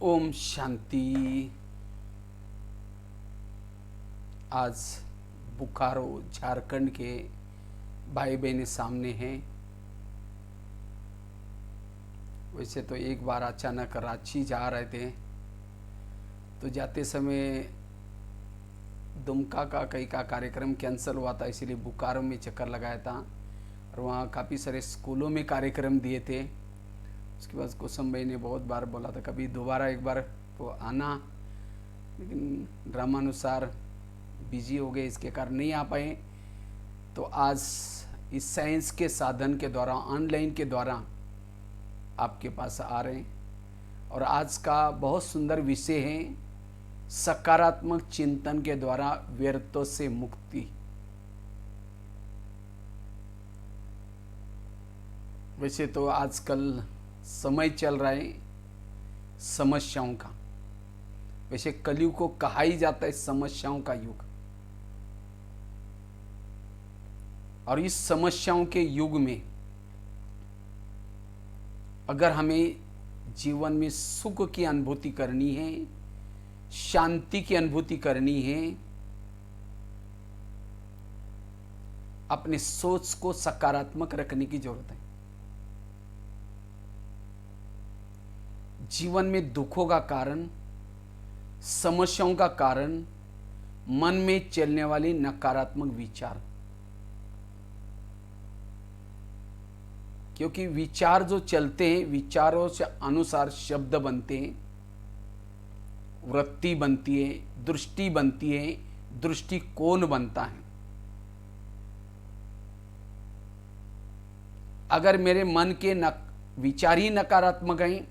ओम शांति। आज बोकारो झारखंड के भाई बहन सामने हैं। वैसे तो एक बार अचानक रांची जा रहे थे, तो जाते समय दुमका का कई का कार्यक्रम कैंसिल हुआ था, इसीलिए बोकारो में चक्कर लगाया था और वहाँ काफ़ी सारे स्कूलों में कार्यक्रम दिए थे। उसके बाद कुसुम भाई ने बहुत बार बोला था कभी दोबारा एक बार तो आना, लेकिन ड्रामानुसार बिजी हो गए, इसके कारण नहीं आ पाए। तो आज इस साइंस के साधन के द्वारा, ऑनलाइन के द्वारा आपके पास आ रहे हैं। और आज का बहुत सुंदर विषय है सकारात्मक चिंतन के द्वारा व्यर्थों से मुक्ति। वैसे तो आजकल समय चल रहा है समस्याओं का। वैसे कलयुग को कहा ही जाता है समस्याओं का युग। और इस समस्याओं के युग में अगर हमें जीवन में सुख की अनुभूति करनी है, शांति की अनुभूति करनी है, अपने सोच को सकारात्मक रखने की जरूरत है। जीवन में दुखों का कारण, समस्याओं का कारण मन में चलने वाली नकारात्मक विचार। क्योंकि विचार जो चलते हैं, विचारों से अनुसार शब्द बनते हैं, वृत्ति बनती है, दृष्टि बनती है, दृष्टिकोण बनता है। अगर मेरे मन के विचार ही नकारात्मक हैं,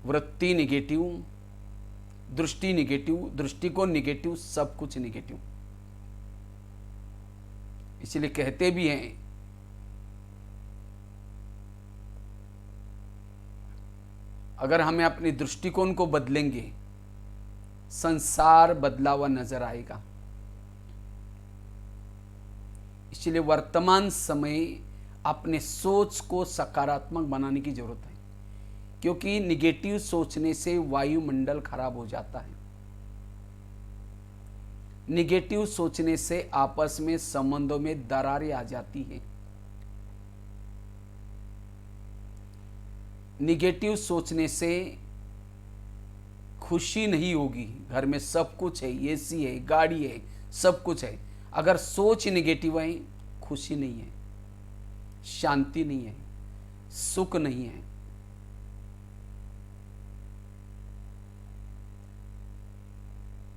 वृत्ति निगेटिव, दृष्टि निगेटिव, दृष्टिकोण निगेटिव, सब कुछ निगेटिव। इसलिए कहते भी हैं अगर हमें अपने दृष्टिकोण को बदलेंगे, संसार बदला हुआ नजर आएगा। इसलिए वर्तमान समय अपने सोच को सकारात्मक बनाने की जरूरत है, क्योंकि निगेटिव सोचने से वायुमंडल खराब हो जाता है। निगेटिव सोचने से आपस में संबंधों में दरारें आ जाती है। निगेटिव सोचने से खुशी नहीं होगी। घर में सब कुछ है, एसी है, गाड़ी है, सब कुछ है, अगर सोच निगेटिव है, खुशी नहीं है, शांति नहीं है, सुख नहीं है।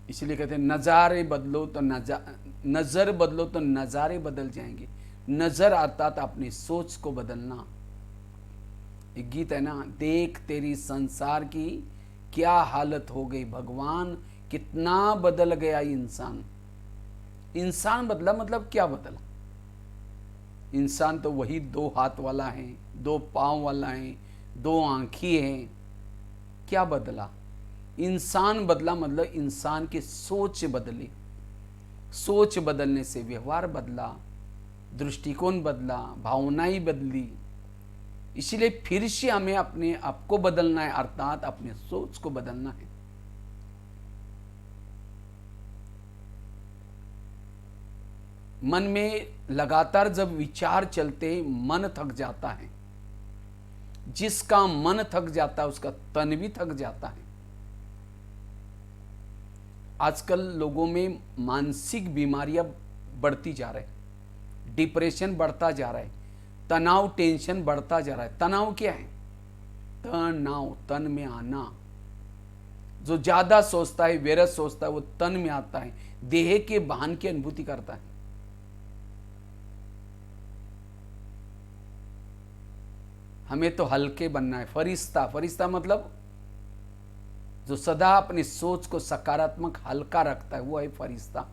इसलिए कहते हैं नजारे बदलो तो नजर बदलो तो नजारे बदल जाएंगे। नजर अर्थात अपनी सोच को बदलना। एक गीत है ना, देख तेरी संसार की क्या हालत हो गई भगवान, कितना बदल गया इंसान। इंसान बदला मतलब क्या बदला? इंसान तो वही दो हाथ वाला है, दो पांव वाला है, दो आंखें हैं। क्या बदला? इंसान बदला मतलब इंसान की सोच बदली। सोच बदलने से व्यवहार बदला, दृष्टिकोण बदला, भावनाएं बदली। इसलिए फिर से हमें अपने आप को बदलना है, अर्थात अपने सोच को बदलना है। मन में लगातार जब विचार चलते मन थक जाता है। जिसका मन थक जाता है उसका तन भी थक जाता है। आजकल लोगों में मानसिक बीमारियां बढ़ती जा रही है, डिप्रेशन बढ़ता जा रहा है, तनाव टेंशन बढ़ता जा रहा है। तनाव क्या है? तनाव, तन में आना। जो ज्यादा सोचता है, व्यर्थ सोचता है, वो तन में आता है, देह के भान की अनुभूति करता है। हमें तो हल्के बनना है, फरिश्ता। फरिश्ता मतलब जो सदा अपनी सोच को सकारात्मक हल्का रखता है, वो है फरिश्ता।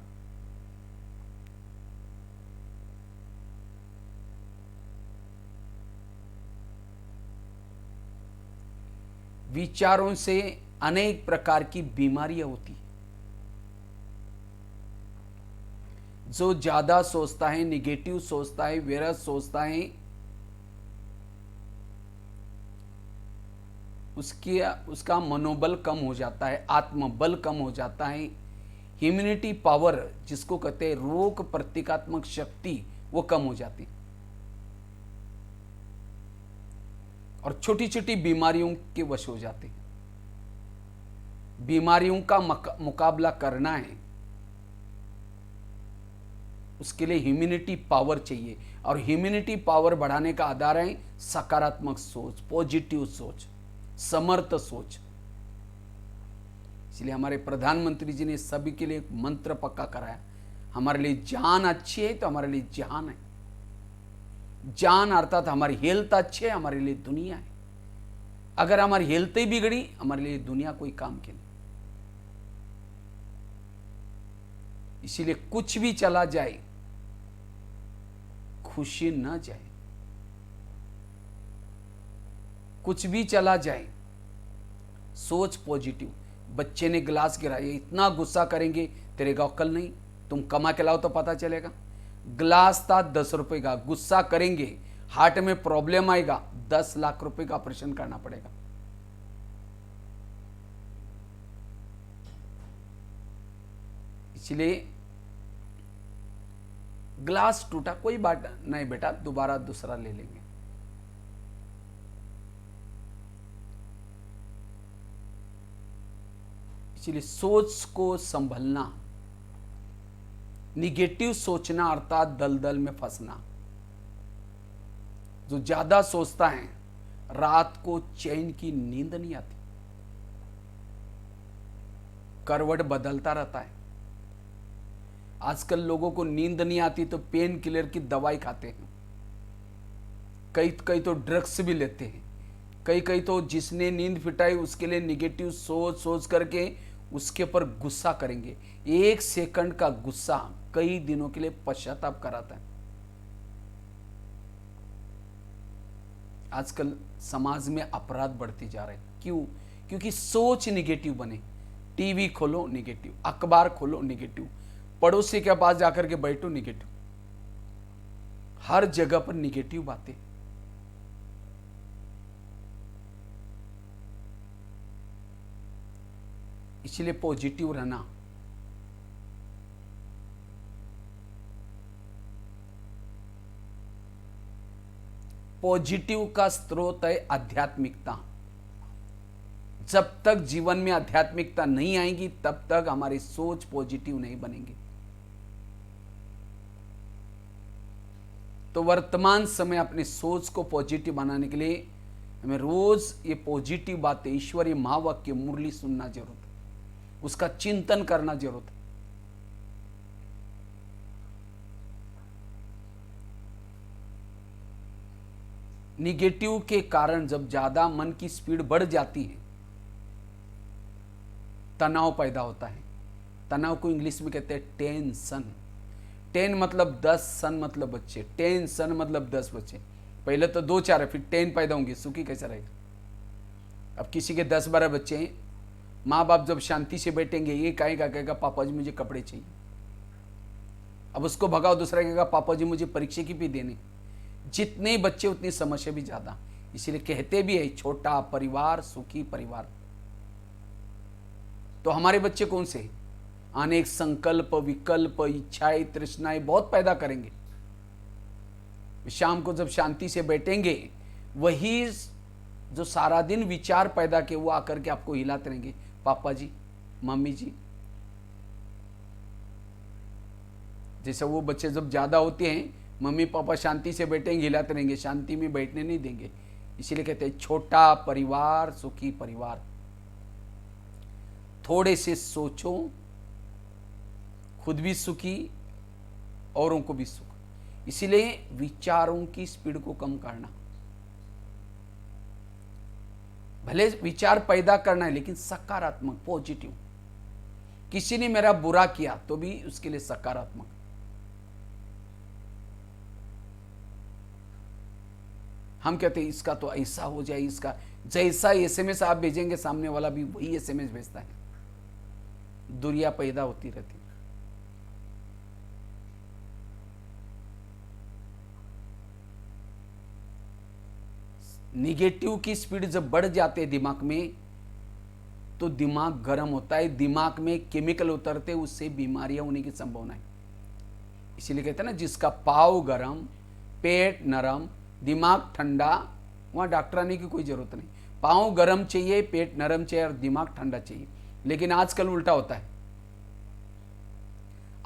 विचारों से अनेक प्रकार की बीमारियां होती है। जो ज्यादा सोचता है, निगेटिव सोचता है, व्यर्थ सोचता है, उसकी उसका मनोबल कम हो जाता है, आत्मबल कम हो जाता है, इम्यूनिटी पावर जिसको कहते हैं रोग प्रतिकात्मक शक्ति वो कम हो जाती है और छोटी छोटी बीमारियों के वश हो जाते हैं। बीमारियों का मुकाबला करना है, उसके लिए इम्यूनिटी पावर चाहिए और इम्यूनिटी पावर बढ़ाने का आधार है सकारात्मक सोच, पॉजिटिव सोच, समर्थ सोच। इसलिए हमारे प्रधानमंत्री जी ने सभी के लिए एक मंत्र पक्का कराया, हमारे लिए जान अच्छी है तो हमारे लिए जहान है। जान अर्थात हमारी हेल्थ अच्छी है, हमारे लिए दुनिया है। अगर हमारी हेल्थ ही बिगड़ी, हमारे लिए दुनिया कोई काम की नहीं। इसीलिए कुछ भी चला जाए खुशी न जाए, कुछ भी चला जाए सोच पॉजिटिव। बच्चे ने गिलास गिराया, इतना गुस्सा करेंगे तेरे को अक्ल नहीं, तुम कमा के लाओ तो पता चलेगा। गिलास था 10 रुपए का, गुस्सा करेंगे हार्ट में प्रॉब्लम आएगा, 10 लाख रुपए का ऑपरेशन करना पड़ेगा। इसलिए ग्लास टूटा कोई बात नहीं बेटा, दोबारा दूसरा ले लेंगे। इसलिए सोच को संभलना, निगेटिव सोचना अर्थात दलदल में फंसना। जो ज्यादा सोचता है रात को चैन की नींद नहीं आती, करवट बदलता रहता है। आजकल लोगों को नींद नहीं आती तो पेन किलर की दवाई खाते हैं, कई कई तो ड्रग्स भी लेते हैं, कई कई तो जिसने नींद फिटाई उसके लिए निगेटिव सोच सोच करके उसके ऊपर गुस्सा करेंगे। 1 सेकंड का गुस्सा कई दिनों के लिए पश्चाताप कराता है। आजकल समाज में अपराध बढ़ती जा रहे हैं, क्यों? क्योंकि सोच निगेटिव बने। टीवी खोलो निगेटिव, अखबार खोलो निगेटिव, पड़ोसी के पास जाकर के बैठो निगेटिव, हर जगह पर निगेटिव बातें। इसलिए पॉजिटिव रहना, पॉजिटिव का स्रोत है आध्यात्मिकता। जब तक जीवन में आध्यात्मिकता नहीं आएगी तब तक हमारी सोच पॉजिटिव नहीं बनेगी। तो वर्तमान समय अपनी सोच को पॉजिटिव बनाने के लिए हमें रोज ये पॉजिटिव बातें, ईश्वरीय महावाक्य मुरली सुनना जरूरत है, उसका चिंतन करना जरूरत है। निगेटिव के कारण जब ज्यादा मन की स्पीड बढ़ जाती है, तनाव पैदा होता है। तनाव को इंग्लिश में कहते हैं टेंशन। टेन मतलब 10, सन मतलब बच्चे, टेंशन मतलब 10 बच्चे। पहले तो 2-4 है, फिर 10 पैदा होंगे, सुखी कैसा रहेगा? अब किसी के 10-12 बच्चे हैं, माँ बाप जब शांति से बैठेंगे, ये कहेगा पापा जी मुझे कपड़े चाहिए। अब उसको भगाओ, दूसरा कहेगा पापा जी मुझे परीक्षा की भी देने। जितने बच्चे उतनी समस्या भी ज्यादा। इसीलिए कहते भी है छोटा परिवार सुखी परिवार। तो हमारे बच्चे कौन से? अनेक संकल्प, विकल्प, इच्छाएं, तृष्णाएं बहुत पैदा करेंगे। शाम को जब शांति से बैठेंगे, वही जो सारा दिन विचार पैदा किए वो आकर के आपको हिलाते रहेंगे, पापा जी, मम्मी जी। जैसे वो बच्चे जब ज्यादा होते हैं, मम्मी पापा शांति से बैठेंगे, हिलाते रहेंगे, शांति में बैठने नहीं देंगे। इसीलिए कहते हैं छोटा परिवार सुखी परिवार। थोड़े से सोचो, खुद भी सुखी, औरों को भी सुख। इसीलिए विचारों की स्पीड को कम करना। भले विचार पैदा करना है लेकिन सकारात्मक, पॉजिटिव। किसी ने मेरा बुरा किया तो भी उसके लिए सकारात्मक। हम कहते हैं इसका तो ऐसा हो जाए, इसका जैसा एसएमएस आप भेजेंगे सामने वाला भी वही एसएमएस भेजता है। दुनिया पैदा होती रहती। निगेटिव की स्पीड जब बढ़ जाते हैं दिमाग में तो दिमाग गर्म होता है, दिमाग में केमिकल उतरते, उससे बीमारियां होने की संभावना है। इसीलिए कहते हैं ना, जिसका पाँव गरम, पेट नरम, दिमाग ठंडा, वहाँ डॉक्टर आने की कोई ज़रूरत नहीं। पाँव गरम चाहिए, पेट नरम चाहिए और दिमाग ठंडा चाहिए। लेकिन आजकल उल्टा होता है,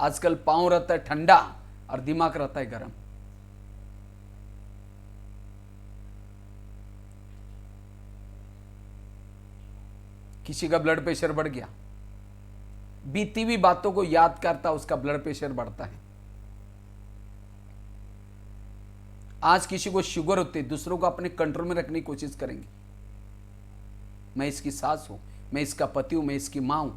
आजकल पाँव रहता है ठंडा और दिमाग रहता है गरम। किसी का ब्लड प्रेशर बढ़ गया, बीती हुई बातों को याद करता, उसका ब्लड प्रेशर बढ़ता है। आज किसी को शुगर होती है, दूसरों को अपने कंट्रोल में रखने की कोशिश करेंगे। मैं इसकी सास हूं, मैं इसका पति हूं, मैं इसकी मां हूं,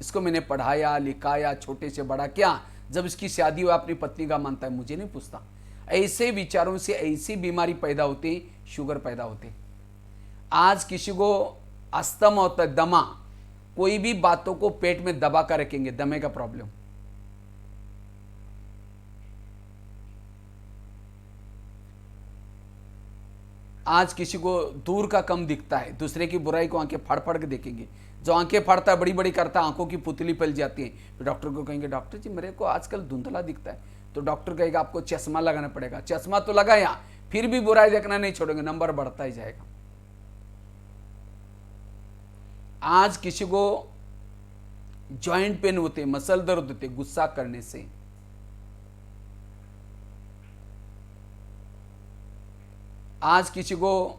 इसको मैंने पढ़ाया लिखाया, छोटे से बड़ा क्या, जब इसकी शादी हुआ अपनी पत्नी का मानता है, मुझे नहीं पूछता। ऐसे विचारों से ऐसी बीमारी पैदा होती, शुगर पैदा होती। आज किसी को अस्थमा होता है, दमा, कोई भी बातों को पेट में दबा कर रखेंगे, दमे का प्रॉब्लम। आज किसी को दूर का कम दिखता है, दूसरे की बुराई को आंखें फाड़ फाड़ के देखेंगे। जो आंखें फाड़ता है, बड़ी बड़ी करता है, आंखों की पुतली पल जाती है, तो डॉक्टर को कहेंगे, डॉक्टर जी मेरे को आजकल धुंधला दिखता है। तो डॉक्टर कहेगा आपको चश्मा लगाना पड़ेगा। चश्मा तो लगाया, फिर भी बुराई देखना नहीं छोड़ेंगे, नंबर बढ़ता ही जाएगा। आज किसी को जॉइंट पेन होते, मसल दर्द होते गुस्सा करने से। आज किसी को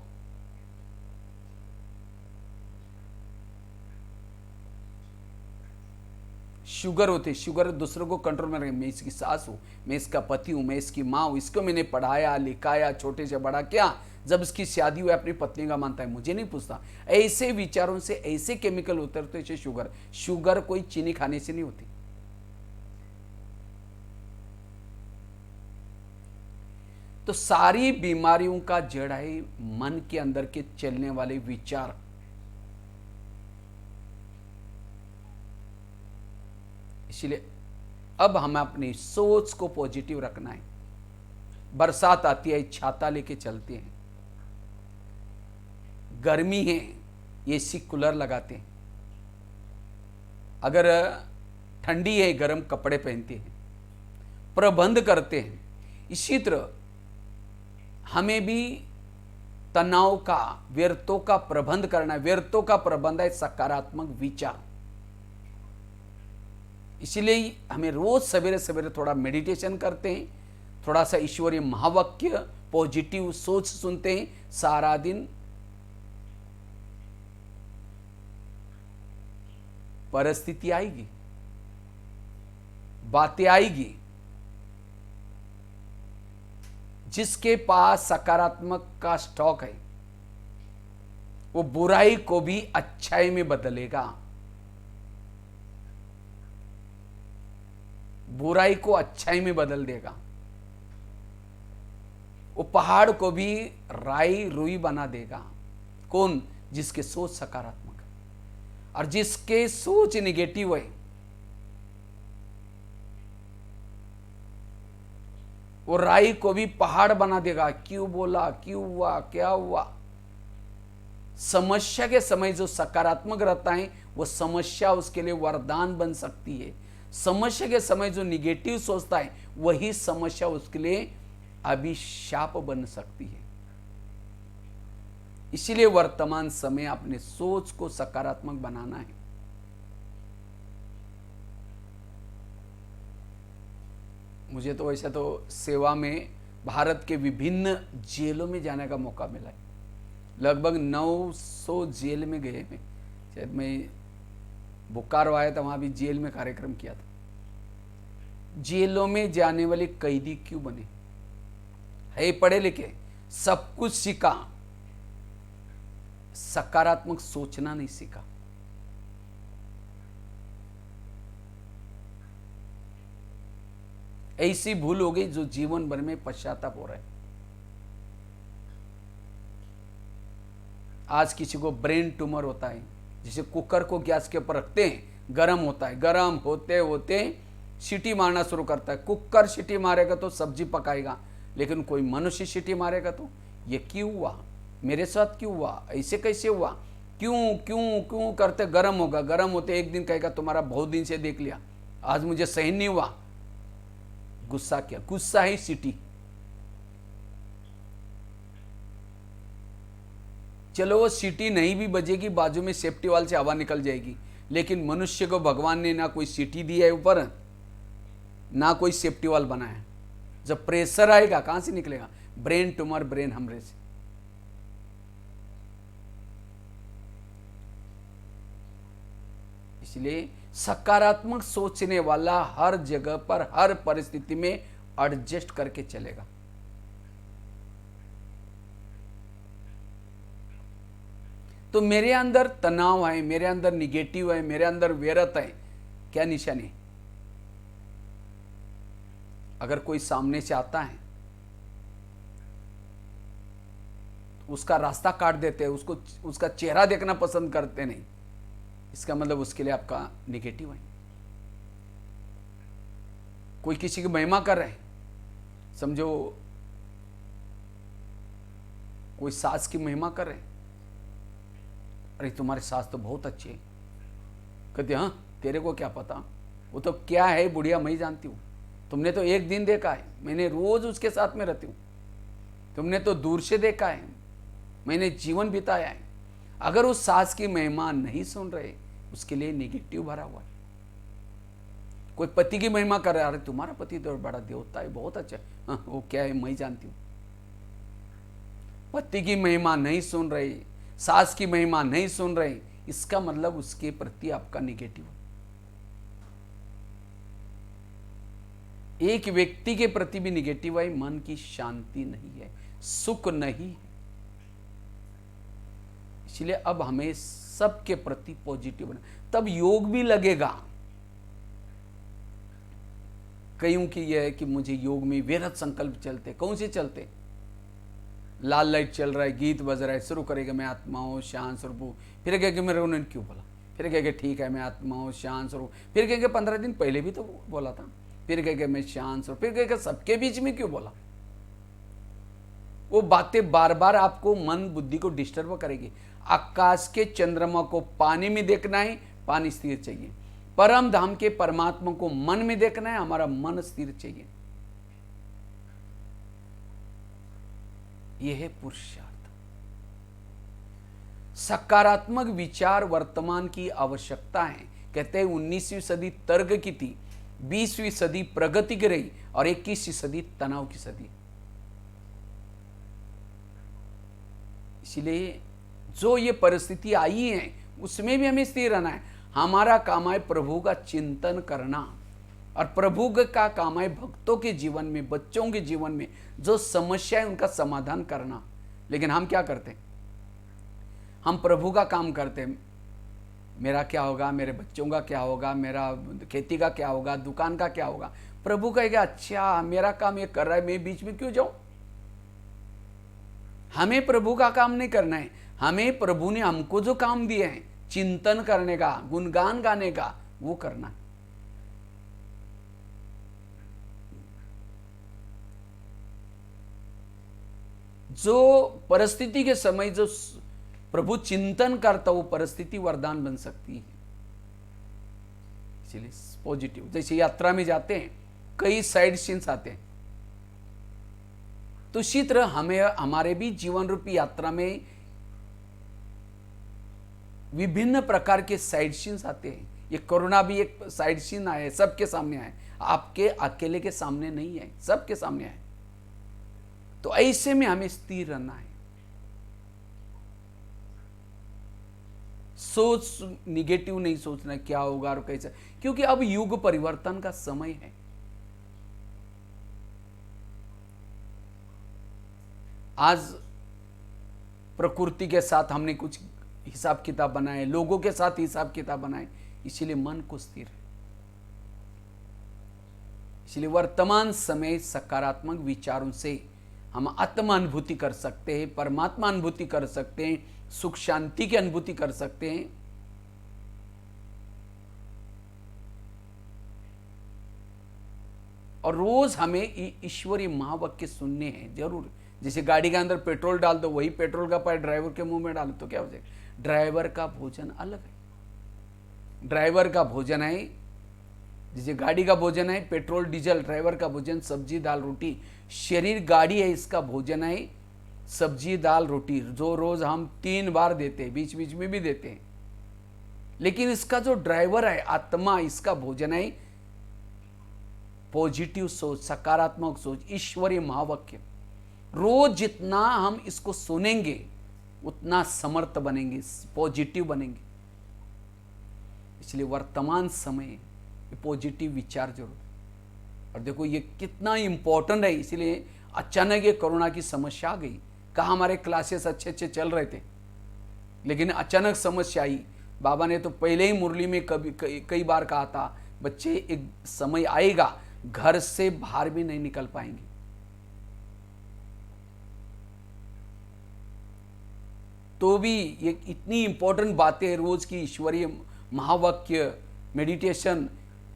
शुगर होती, शुगर दूसरों को कंट्रोल में रखे। मैं इसकी सास हूं, मैं इसका पति हूं, मैं इसकी मां हूं, इसको मैंने पढ़ाया लिखाया, छोटे से बड़ा क्या, जब इसकी शादी हुई अपनी पत्नी का मानता है, मुझे नहीं पूछता। ऐसे विचारों से ऐसे केमिकल उतरते हैं। शुगर, शुगर कोई चीनी खाने से नहीं होती। तो सारी बीमारियों का जड़ है मन के अंदर के चलने वाले विचार। इसलिए अब हमें अपनी सोच को पॉजिटिव रखना है। बरसात आती है, छाता लेके चलते हैं। गर्मी है, एसी कूलर लगाते हैं। अगर ठंडी है, गर्म कपड़े पहनते हैं, प्रबंध करते हैं। इसी तरह हमें भी तनाव का, व्यर्थों का प्रबंध करना है। व्यर्थों का प्रबंध है सकारात्मक विचार। इसीलिए हमें रोज सवेरे सवेरे थोड़ा मेडिटेशन करते हैं, थोड़ा सा ईश्वरीय महावाक्य, पॉजिटिव सोच सुनते हैं। सारा दिन परिस्थिति आएगी, बातें आएगी। जिसके पास सकारात्मक का स्टॉक है, वो बुराई को भी अच्छाई में बदलेगा, बुराई को अच्छाई में बदल देगा। वो पहाड़ को भी राई रुई बना देगा। कौन? जिसके सोच सकारात्मक है। और जिसके सोच निगेटिव है, वो राई को भी पहाड़ बना देगा। क्यों बोला, क्यों हुआ, क्या हुआ। समस्या के समय जो सकारात्मक रहता है, वो समस्या उसके लिए वरदान बन सकती है। समस्या के समय जो निगेटिव सोचता है, वही समस्या उसके लिए अभिशाप बन सकती है। इसीलिए वर्तमान समय अपने सोच को सकारात्मक बनाना है। मुझे तो वैसे तो सेवा में भारत के विभिन्न जेलों में जाने का मौका मिला है। लगभग 900 जेल में गए मैं। शायद मैं बोकारो आया था, वहां भी जेल में कार्यक्रम किया था। जेलों में जाने वाले कैदी क्यों बने? है पढ़े लिखे, सब कुछ सीखा, सकारात्मक सोचना नहीं सीखा। ऐसी भूल हो गई जो जीवन भर में पश्चाताप हो रहा है। आज किसी को ब्रेन ट्यूमर होता है, जिसे कुकर को गैस के ऊपर रखते हैं, गर्म होता है, गर्म होते होते सीटी मारना शुरू करता है। कुकर सीटी मारेगा तो सब्जी पकाएगा, लेकिन कोई मनुष्य सीटी मारेगा तो ये क्यों हुआ? मेरे साथ क्यों हुआ, ऐसे कैसे हुआ, क्यों क्यों क्यों करते गर्म होगा, गर्म होते एक दिन कहेगा तुम्हारा बहुत दिन से देख लिया, आज मुझे सहन नहीं हुआ, गुस्सा किया, गुस्सा ही सीटी। चलो वो सीटी नहीं भी बजेगी, बाजू में सेफ्टी वाल से हवा निकल जाएगी, लेकिन मनुष्य को भगवान ने ना कोई सीटी दी है ऊपर, ना कोई सेफ्टी वाल बनाया। जब प्रेशर आएगा कहां से निकलेगा, ब्रेन ट्यूमर, ब्रेन हमरे से। इसलिए सकारात्मक सोचने वाला हर जगह पर, हर परिस्थिति में एडजस्ट करके चलेगा। तो मेरे अंदर तनाव है, मेरे अंदर निगेटिव है, मेरे अंदर व्यर्थ है, क्या निशानी? अगर कोई सामने से आता है उसका रास्ता काट देते हैं, उसको उसका चेहरा देखना पसंद करते नहीं, इसका मतलब उसके लिए आपका निगेटिव है। कोई किसी की महिमा कर रहे हैं, समझो कोई सास की महिमा कर रहे हैं, अरे तुम्हारे सास तो बहुत अच्छे हैं, कहते हाँ तेरे को क्या पता, वो तो क्या है बुढ़िया मैं ही जानती हूँ, तुमने तो एक दिन देखा है, मैंने रोज उसके साथ में रहती हूँ, तुमने तो दूर से देखा है, मैंने जीवन बिताया है। अगर उस सास की महिमा नहीं सुन रहे, उसके लिए नेगेटिव भरा हुआ है। कोई पति की महिमा कर रहा है, अरे तुम्हारा पति तो बड़ा देवता है, बहुत अच्छा है, हाँ वो क्या है मैं जानती हूँ। पति की महिमा नहीं सुन रहे, सास की महिमा नहीं सुन रहे, इसका मतलब उसके प्रति आपका निगेटिव। एक व्यक्ति के प्रति भी निगेटिव है, मन की शांति नहीं है, सुख नहीं है। इसलिए अब हमें सबके प्रति पॉजिटिव बना, तब योग भी लगेगा। कईयों की यह है कि मुझे योग में व्यर्थ संकल्प चलते, कौन से चलते, लाल लाइट चल रहा है, गीत बज रहा है, शुरू करेगा मैं आत्मा हूं शांत स्वरूप हूं, फिर कहेंगे मेरे उन्होंने क्यों बोला, फिर कहेंगे ठीक है मैं आत्मा हूं शांत स्वरूप, फिर कहेंगे 15 दिन पहले भी तो बोला था, फिर कहेंगे मैं शांत स्वरूप, फिर कहेंगे सबके बीच में क्यों बोला। वो बातें बार बार आपको मन बुद्धि को डिस्टर्ब करेगी। आकाश के चंद्रमा को पानी में देखना है, पानी स्थिर चाहिए। परम धाम के परमात्मा को मन में देखना है, हमारा मन स्थिर चाहिए। यह है पुरुषार्थ। सकारात्मक विचार वर्तमान की आवश्यकता है। कहते हैं 19वीं सदी तर्क की थी, 20वीं सदी प्रगति की रही और 21वीं सदी तनाव की सदी। इसलिए जो ये परिस्थिति आई है उसमें भी हमें स्थिर रहना है। हमारा काम है प्रभु का चिंतन करना, और प्रभु का काम है भक्तों के जीवन में, बच्चों के जीवन में जो समस्या है उनका समाधान करना। लेकिन हम क्या करते हैं, हम प्रभु का काम करते हैं, मेरा क्या होगा, मेरे बच्चों का क्या होगा, मेरा खेती का क्या होगा, दुकान का क्या होगा। प्रभु कहेगा अच्छा मेरा काम ये कर रहा है, मैं बीच में क्यों जाऊं। हमें प्रभु का काम नहीं करना है, हमें प्रभु ने हमको जो काम दिए हैं चिंतन करने का, गुणगान गाने का, वो करना है। जो परिस्थिति के समय जो प्रभु चिंतन करता वो परिस्थिति वरदान बन सकती है। इसलिए पॉजिटिव, जैसे यात्रा में जाते हैं कई साइड सीन्स आते हैं, तो इसी तरह हमें हमारे भी जीवन रूपी यात्रा में विभिन्न प्रकार के साइड सीन्स आते हैं। ये कोरोना भी एक साइड सीन आया है, सबके सामने आए, आपके अकेले के सामने नहीं है, सबके सामने आए। तो ऐसे में हमें स्थिर रहना है, सोच निगेटिव नहीं सोचना क्या होगा और कैसे, क्योंकि अब युग परिवर्तन का समय है। आज प्रकृति के साथ हमने कुछ हिसाब किताब बनाए, लोगों के साथ हिसाब किताब बनाए, इसीलिए मन को स्थिर है। इसलिए वर्तमान समय सकारात्मक विचारों से हम आत्मा अनुभूति कर सकते हैं, परमात्मा अनुभूति कर सकते हैं, सुख शांति की अनुभूति कर सकते हैं। और रोज हमें ईश्वरीय महावाक्य सुनने हैं जरूर, जैसे गाड़ी के अंदर पेट्रोल डाल दो, वही पेट्रोल का पाइप ड्राइवर के मुंह में डालो तो क्या हो जाएगा? ड्राइवर का भोजन अलग है। ड्राइवर का भोजन है, जैसे गाड़ी का भोजन है पेट्रोल डीजल, ड्राइवर का भोजन सब्जी दाल रोटी। शरीर गाड़ी है, इसका भोजन है सब्जी दाल रोटी, जो रोज हम 3 बार देते हैं, बीच बीच में भी देते हैं। लेकिन इसका जो ड्राइवर है आत्मा, इसका भोजन है पॉजिटिव सोच, सकारात्मक सोच, ईश्वरीय महावाक्य। रोज जितना हम इसको सुनेंगे उतना समर्थ बनेंगे, पॉजिटिव बनेंगे। इसलिए वर्तमान समय पॉजिटिव विचार जरूर। और देखो ये कितना इंपॉर्टेंट है। इसलिए अचानक ये कोरोना की समस्या आ गई। कहा हमारे क्लासेस अच्छे अच्छे चल रहे थे, लेकिन अचानक समस्या आई। बाबा ने तो पहले ही मुरली में कई बार कहा था, बच्चे एक समय आएगा घर से बाहर भी नहीं निकल पाएंगे। तो भी ये इतनी इंपॉर्टेंट बातें हैं रोज की, ईश्वरीय महावाक्य, मेडिटेशन।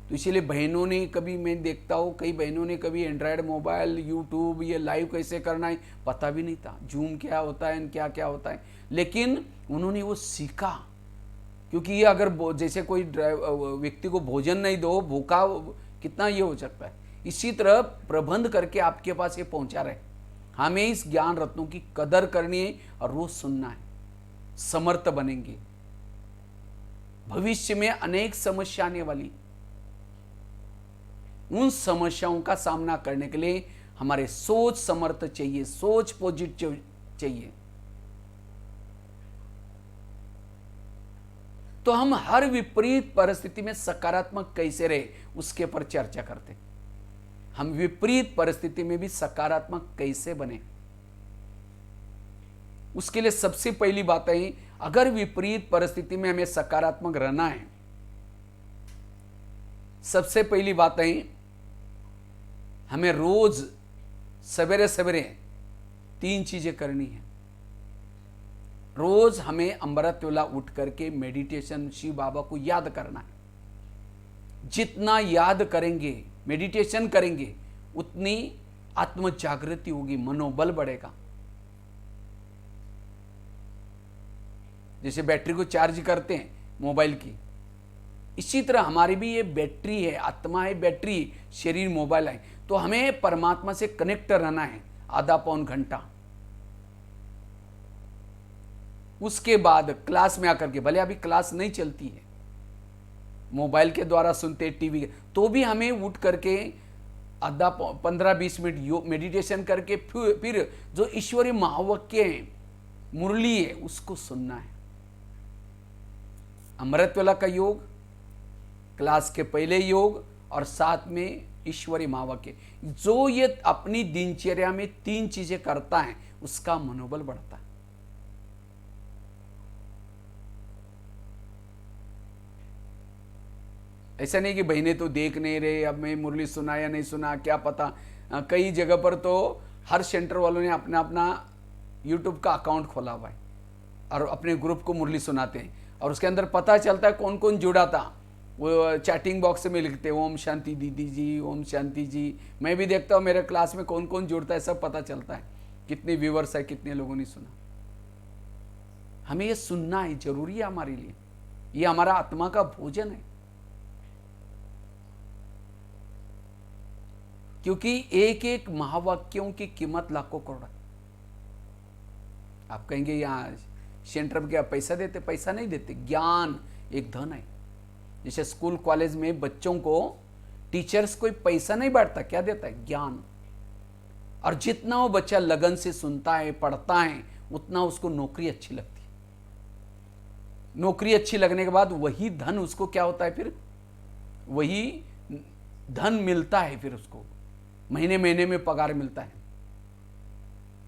तो इसीलिए बहनों ने कभी, मैं देखता हूँ कई बहनों ने कभी एंड्रॉयड मोबाइल, यूट्यूब, ये लाइव कैसे करना है पता भी नहीं था, जूम क्या होता है, क्या क्या होता है, लेकिन उन्होंने वो सीखा। क्योंकि ये अगर जैसे कोई व्यक्ति को भोजन नहीं दो, भूखा कितना ये हो सकता है। इसी तरह प्रबंध करके आपके पास ये पहुंचा रहे। हमें इस ज्ञान रत्नों की कदर करनी है और रोज सुनना है, समर्थ बनेंगे। भविष्य में अनेक समस्या आने वाली, उन समस्याओं का सामना करने के लिए हमारे सोच समर्थ चाहिए, सोच पॉजिटिव चाहिए। तो हम हर विपरीत परिस्थिति में सकारात्मक कैसे रहे उसके पर चर्चा करते। हम विपरीत परिस्थिति में भी सकारात्मक कैसे बने, उसके लिए सबसे पहली बात है, अगर विपरीत परिस्थिति में हमें सकारात्मक रहना है, सबसे पहली बात है हमें रोज सवेरे सवेरे 3 चीजें करनी है। रोज हमें अमृत वेला उठ करके मेडिटेशन, शिव बाबा को याद करना है। जितना याद करेंगे, मेडिटेशन करेंगे, उतनी आत्म जागृति होगी, मनोबल बढ़ेगा। जैसे बैटरी को चार्ज करते हैं मोबाइल की, इसी तरह हमारी भी ये बैटरी है, आत्मा है बैटरी, शरीर मोबाइल है। तो हमें परमात्मा से कनेक्ट रहना है आधा पौन घंटा। उसके बाद क्लास में आकर के, भले अभी क्लास नहीं चलती है, मोबाइल के द्वारा सुनते, टीवी के, तो भी हमें उठ करके आधा 15-20 मिनट मेडिटेशन करके फिर जो ईश्वरीय महावाक्य है, मुरली है, उसको सुनना है। अमृत वेला का योग, क्लास के पहले योग, और साथ में ईश्वरीय महावाक्य। जो ये अपनी दिनचर्या में 3 चीजें करता है, उसका मनोबल बढ़ता है। ऐसा नहीं कि बहने तो देख नहीं रहे, अब मैं मुरली सुना या नहीं सुना क्या पता। कई जगह पर तो हर सेंटर वालों ने अपना अपना यूट्यूब का अकाउंट खोला हुआ है और अपने ग्रुप को मुरली सुनाते हैं, और उसके अंदर पता चलता है कौन कौन जुड़ा था। वो चैटिंग बॉक्स में लिखते हैं, ओम शांति दीदी जी, ओम शांति जी। मैं भी देखता हूँ मेरे क्लास में कौन कौन जुड़ता है, सब पता चलता है, कितने व्यूवर्स है, कितने लोगों ने सुना। हमें ये सुनना है, जरूरी है हमारे लिए, ये हमारा आत्मा का भोजन है। क्योंकि एक एक महावाक्यों की कीमत लाखों करोड़ है। आप कहेंगे यहाँ सेंटर में क्या पैसा देते? पैसा नहीं देते, ज्ञान एक धन है। जैसे स्कूल कॉलेज में बच्चों को टीचर्स कोई पैसा नहीं बांटता, क्या देता है? ज्ञान। और जितना वो बच्चा लगन से सुनता है, पढ़ता है, उतना उसको नौकरी अच्छी लगती है। नौकरी अच्छी लगने के बाद वही धन उसको क्या होता है, फिर वही धन मिलता है, फिर उसको महीने महीने में पगार मिलता है।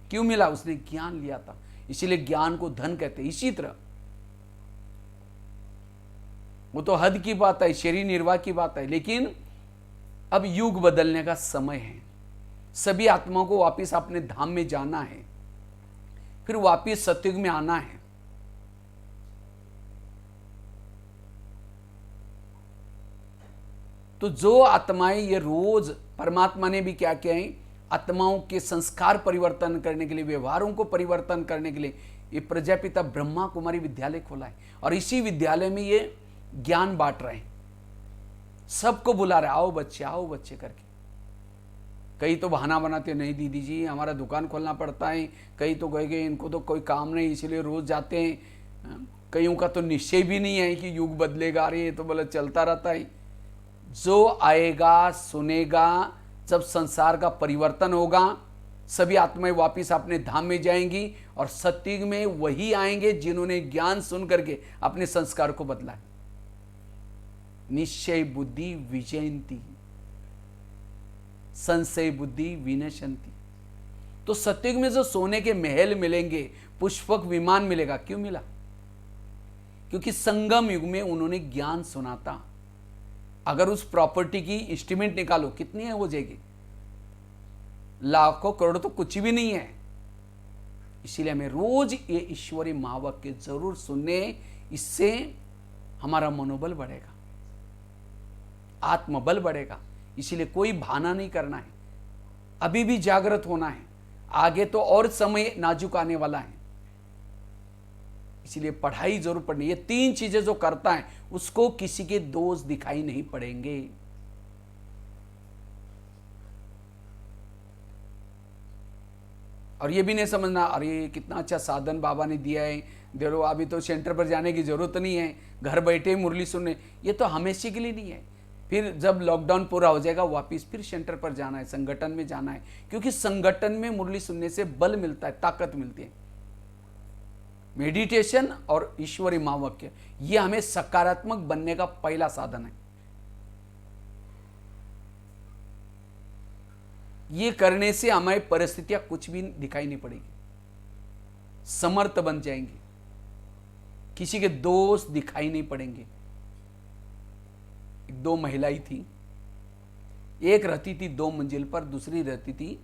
क्यों मिला? उसने ज्ञान लिया था। इसीलिए ज्ञान को धन कहते हैं। इसी तरह वो तो हद की बात है, शरीर निर्वाह की बात है, लेकिन अब युग बदलने का समय है। सभी आत्माओं को वापिस अपने धाम में जाना है, फिर वापिस सतयुग में आना है। तो जो आत्माएं ये रोज, परमात्मा ने भी क्या किया है, आत्माओं के संस्कार परिवर्तन करने के लिए, व्यवहारों को परिवर्तन करने के लिए ये प्रजापिता ब्रह्मा कुमारी विद्यालय खोला है। और इसी विद्यालय में ये ज्ञान बांट रहे हैं, सबको बुला रहे, आओ बच्चे करके। कई तो बहाना बनाते, नहीं दीदी जी हमारा दुकान खोलना पड़ता है, कई तो कहेंगे इनको तो कोई काम नहीं इसलिए रोज जाते हैं, कईयों का तो निश्चय भी नहीं है कि युग बदलेगा, अरे ये तो बोला चलता रहता है। जो आएगा सुनेगा, जब संसार का परिवर्तन होगा, सभी आत्माएं वापिस अपने धाम में जाएंगी और सत्युग में वही आएंगे जिन्होंने ज्ञान सुन करके अपने संस्कार को बदला है। निश्चय बुद्धि विजयंती, संशय बुद्धि विनशंती। तो सत्युग में जो सोने के महल मिलेंगे, पुष्पक विमान मिलेगा, क्यों मिला? क्योंकि संगम युग में उन्होंने ज्ञान सुना था। अगर उस प्रॉपर्टी की एस्टीमेट निकालो कितनी है, हो जाएगी लाखों करोड़, तो कुछ भी नहीं है। इसीलिए हमें रोज ये ईश्वरीय महावाक्य जरूर सुनने, इससे हमारा मनोबल बढ़ेगा, आत्मबल बढ़ेगा। इसीलिए कोई बहाना नहीं करना है, अभी भी जागृत होना है, आगे तो और समय नाजुक आने वाला है। इसीलिए पढ़ाई जरूर पढ़नी। ये तीन चीजें जो करता है उसको किसी के दोष दिखाई नहीं पड़ेंगे। और ये भी नहीं समझना अरे कितना अच्छा साधन बाबा ने दिया है, दे लो, अभी तो सेंटर पर जाने की जरूरत नहीं है, घर बैठे मुरली सुनने। ये तो हमेशा के लिए नहीं है, फिर जब लॉकडाउन पूरा हो जाएगा वापिस फिर सेंटर पर जाना है, संगठन में जाना है। क्योंकि संगठन में मुरली सुनने से बल मिलता है, ताकत मिलती है। मेडिटेशन और ईश्वरीय महावाक्य ये हमें सकारात्मक बनने का पहला साधन है। ये करने से हमारी परिस्थितियां कुछ भी दिखाई नहीं पड़ेगी, समर्थ बन जाएंगे, किसी के दोष दिखाई नहीं पड़ेंगे। दो महिलाएं थी, एक रहती थी 2 मंजिल पर, दूसरी रहती थी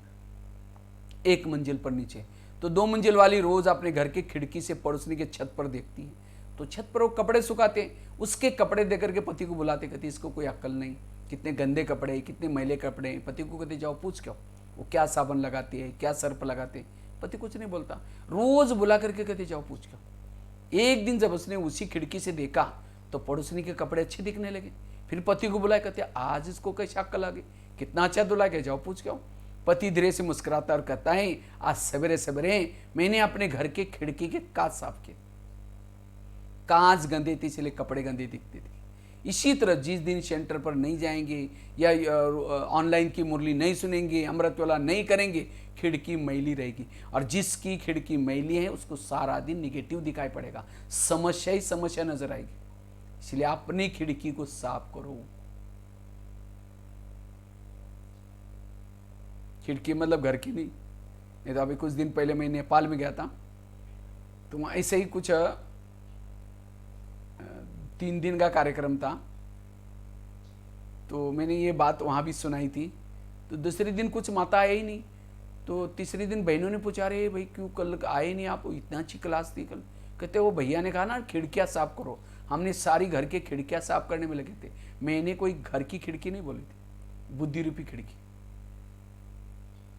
1 मंजिल पर नीचे। तो 2 मंजिल वाली रोज अपने घर के खिड़की से पड़ोसनी के छत पर देखती है, तो छत पर वो कपड़े सुखाते हैं, उसके कपड़े देकर के पति को बुलाते, कहती इसको कोई अक्ल नहीं, कितने गंदे कपड़े, कितने मैले कपड़े। पति को कहते जाओ पूछ क्यों, वो क्या साबुन लगाती है, क्या सर्फ लगाते हैं। पति कुछ नहीं बोलता, रोज बुला करके कहते जाओ पूछ क्यों। एक दिन जब उसने उसी खिड़की से देखा तो पड़ोसनी के कपड़े अच्छे दिखने लगे। फिर पति को बुलाया, कहते आज इसको कैसे अक्ल आ गई, कितना अच्छा धुला के, जाओ पूछ क्यों। पति धीरे से मुस्कुराता और कहता है आज सवेरे सवेरे मैंने अपने घर के खिड़की के कांच साफ किए, कांच गंदे थे इसलिए कपड़े गंदे दिखते थे। इसी तरह जिस दिन सेंटर पर नहीं जाएंगे या ऑनलाइन की मुरली नहीं सुनेंगे, अमृत वाला नहीं करेंगे, खिड़की मैली रहेगी। और जिसकी खिड़की मैली है उसको सारा दिन निगेटिव दिखाई पड़ेगा, समस्या ही समस्या नजर आएगी। इसलिए अपनी खिड़की को साफ करो। खिड़की मतलब घर की नहीं तो अभी कुछ दिन पहले मैं नेपाल में गया था, तो वहाँ ऐसे ही कुछ 3 दिन का कार्यक्रम था, तो मैंने ये बात वहाँ भी सुनाई थी। तो दूसरे दिन कुछ माता आए ही नहीं, तो तीसरे दिन बहनों ने पूछा अरे भाई क्यों कल आए नहीं आप, इतना अच्छी क्लास थी कल। कहते वो भैया ने कहा ना खिड़कियाँ साफ करो, हमने सारी घर के खिड़कियाँ साफ करने में लगे थे। मैंने कोई घर की खिड़की नहीं बोली थी, बुद्धि रूपी खिड़की।